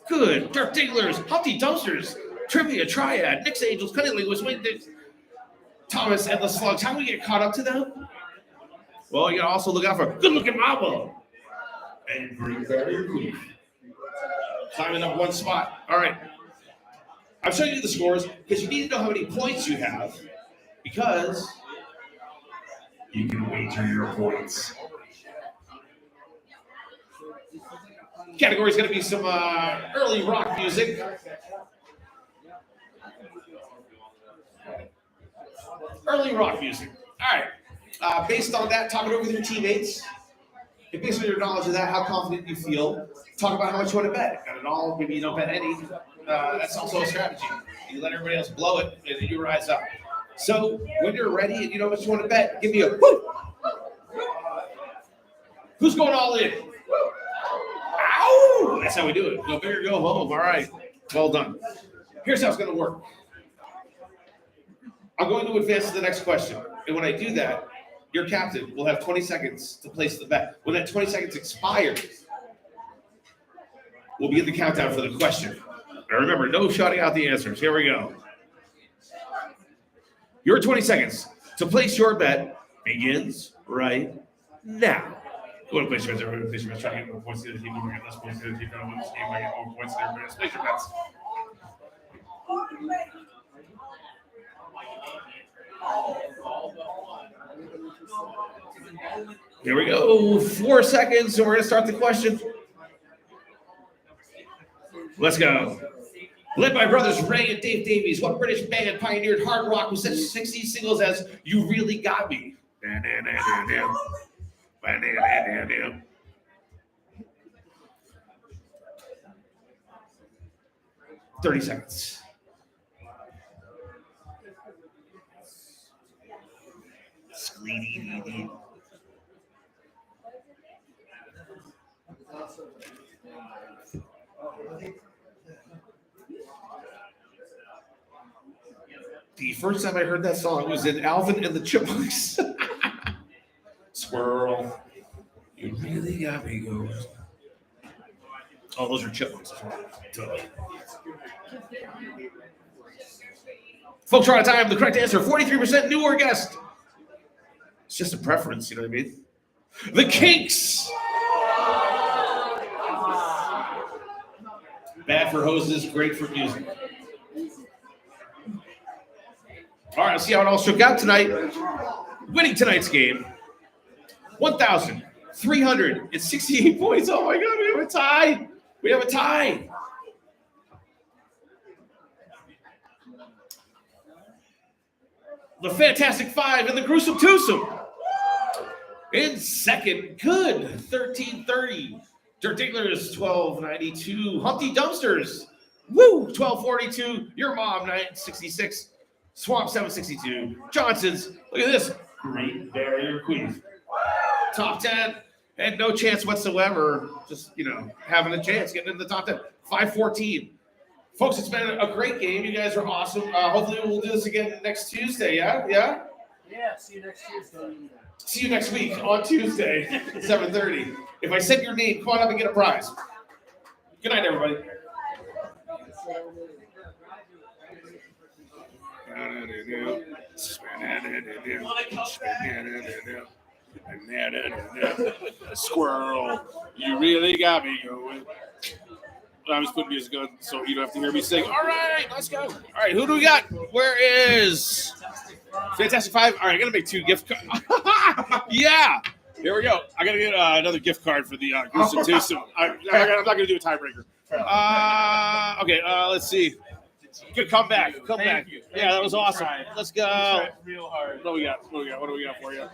Good. Dirt Dinglers. Humpty Dumpsters. Trivia Triad. Nick's Angels. Cunning Linguist. Wayne Dix, Thomas and the Slugs. How do we get caught up to them? Well, you gotta also look out for Good Looking Mama. And Green Barrier Queen. Climbing up one spot. All right. I'm showing you the scores because you need to know how many points you have because you can wager your points. Category is going to be some early rock music. Early rock music. All right. Based on that, talk it over with your teammates. And based on your knowledge of that, how confident you feel, talk about how much you want to bet. Got it all. Maybe you don't bet any. That's also a strategy. You let everybody else blow it, and then you rise up. So when you're ready and you know how much you want to bet, give me a whoo. Who's going all in? Ow! That's how we do it. Go big or go home. All right. Well done. Here's how it's going to work. I'm going to advance to the next question. And when I do that, your captain will have 20 seconds to place the bet. When that 20 seconds expires, we'll begin the countdown for the question. Now remember, no shouting out the answers. Here we go. Your 20 seconds to place your bet begins right now. Go to place your bets. Everybody place your bets. Try to get more points to the team. We're getting less points to the team. Win this game. I get more points to everybody else. Place your bets. Here we go. 4 seconds, and we're going to start the question. Let's go. Led by brothers Ray and Dave Davies, what British band pioneered hard rock with such 60 singles as You Really Got Me? 30 seconds. The first time I heard that song was in Alvin and the Chipmunks. Squirrel, you really got me going. Oh, those are chipmunks. Duh. Folks, are out of time. The correct answer, 43% new or guessed. It's just a preference, you know what I mean? The Kinks. Bad for hoses, great for music. All right, let's see how it all shook out tonight. Winning tonight's game, 1,368 points. Oh my God, we have a tie. We have a tie. The Fantastic Five and the Gruesome Twosome. In second, good, 1,330. Dirt Dinglers, 1,292. Humpty Dumpsters, woo, 1,242. Your Mom, 966. Swamp, 762. Johnson's, look at this, Great Barrier Queen. Top 10, and no chance whatsoever. Just, having a chance, getting into the top 10. 514. Folks, it's been a great game. You guys are awesome. Hopefully we'll do this again next Tuesday, yeah? Yeah, see you next Tuesday. See you next week on Tuesday, 7:30. If I said your name, come on up and get a prize. Good night, everybody. Squirrel, you really got me going. I'm just putting music on so you don't have to hear me sing. All right, let's go. All right, who do we got? Where is Fantastic Five? All right, I got to make 2 gift cards. Yeah, here we go. I got to get another gift card for the Gruesome Twosome. I'm not going to do a tiebreaker. Okay, let's see. Good comeback. Thank you. Yeah, that was awesome. Let's go. Tried real hard. What do we got? What do we got for you?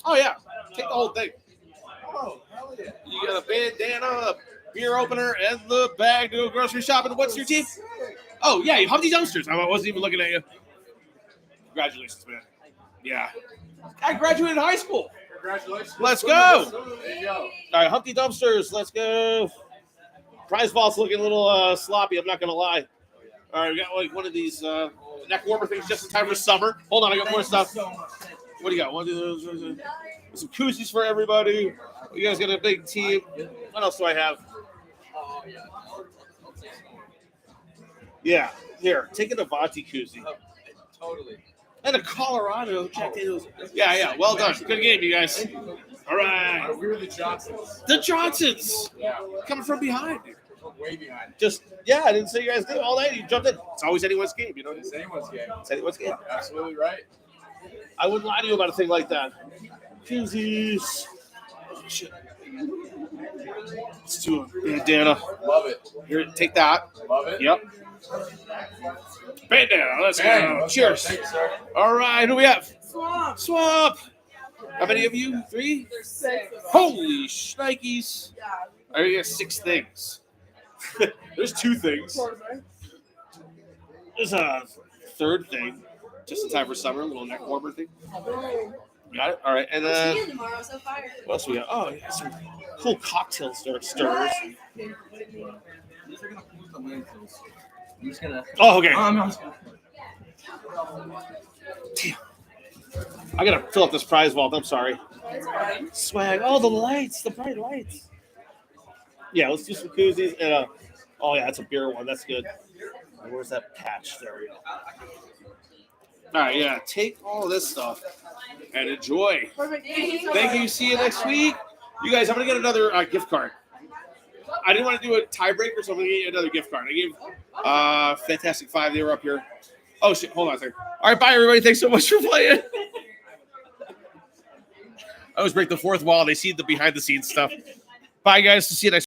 Oh, yeah. Take the whole thing. Oh, hell yeah. You got a bandana, a beer opener, and the bag to go grocery shopping. What's your team? Oh, yeah, Humpty Dumpsters. I wasn't even looking at you. Congratulations, man. Yeah. I graduated high school. Congratulations. Let's go. There you go. All right, Humpty Dumpsters. Let's go. Prize vault's looking a little sloppy. I'm not going to lie. All right, we got like one of these neck warmer things just in time for summer. Hold on, I got more stuff. What do you got? Some koozies for everybody. You guys got a big team. What else do I have? yeah. I'll take some. Yeah. Here, take an Avanti koozie. Totally. And a Colorado Jack Daniels. Yeah. Well done. Good game, you guys. All right. We're the Johnsons. The Johnsons Yeah. coming from behind. We're way behind. I didn't say you guys did all that. You jumped in. It's always anyone's game, you know. It's anyone's game. It's anyone's game. Absolutely right. I wouldn't lie to you about a thing like that. Koozies. Oh, shit. Let's do a bandana. Love it. Here, take that. Love it. Yep. Bandana. Let's Bang. go. Cheers. Thank you, sir. All right. Who we have? Swamp. Swamp. How many of you? 3? There's 6. Holy shnikes. Yeah. I got 6 things. There's 2 things. There's a 3rd thing. Just in time for summer, a little neck warmer thing. Got it? All right. And then See you tomorrow, so fire. what else we got? Oh, yeah, some cool cocktail stirs. These are gonna pollute the landfills. I'm just gonna. Oh, okay. I'm just gonna. Damn. I gotta fill up this prize vault. I'm sorry. Swag. Oh, the lights, the bright lights. Yeah, let's do some koozies and oh yeah, that's a beer one. That's good. Where's that patch? There we go. All right, yeah. Take all this stuff and enjoy. Perfect. Thank you. See you next week. You guys, I'm gonna get another gift card. I didn't want to do a tiebreaker, so I'm gonna get you another gift card. I gave Fantastic Five. They were up here. Oh shit! Hold on a second. All right, bye everybody. Thanks so much for playing. I always break the fourth wall. They see the behind the scenes stuff. Bye guys. See you next.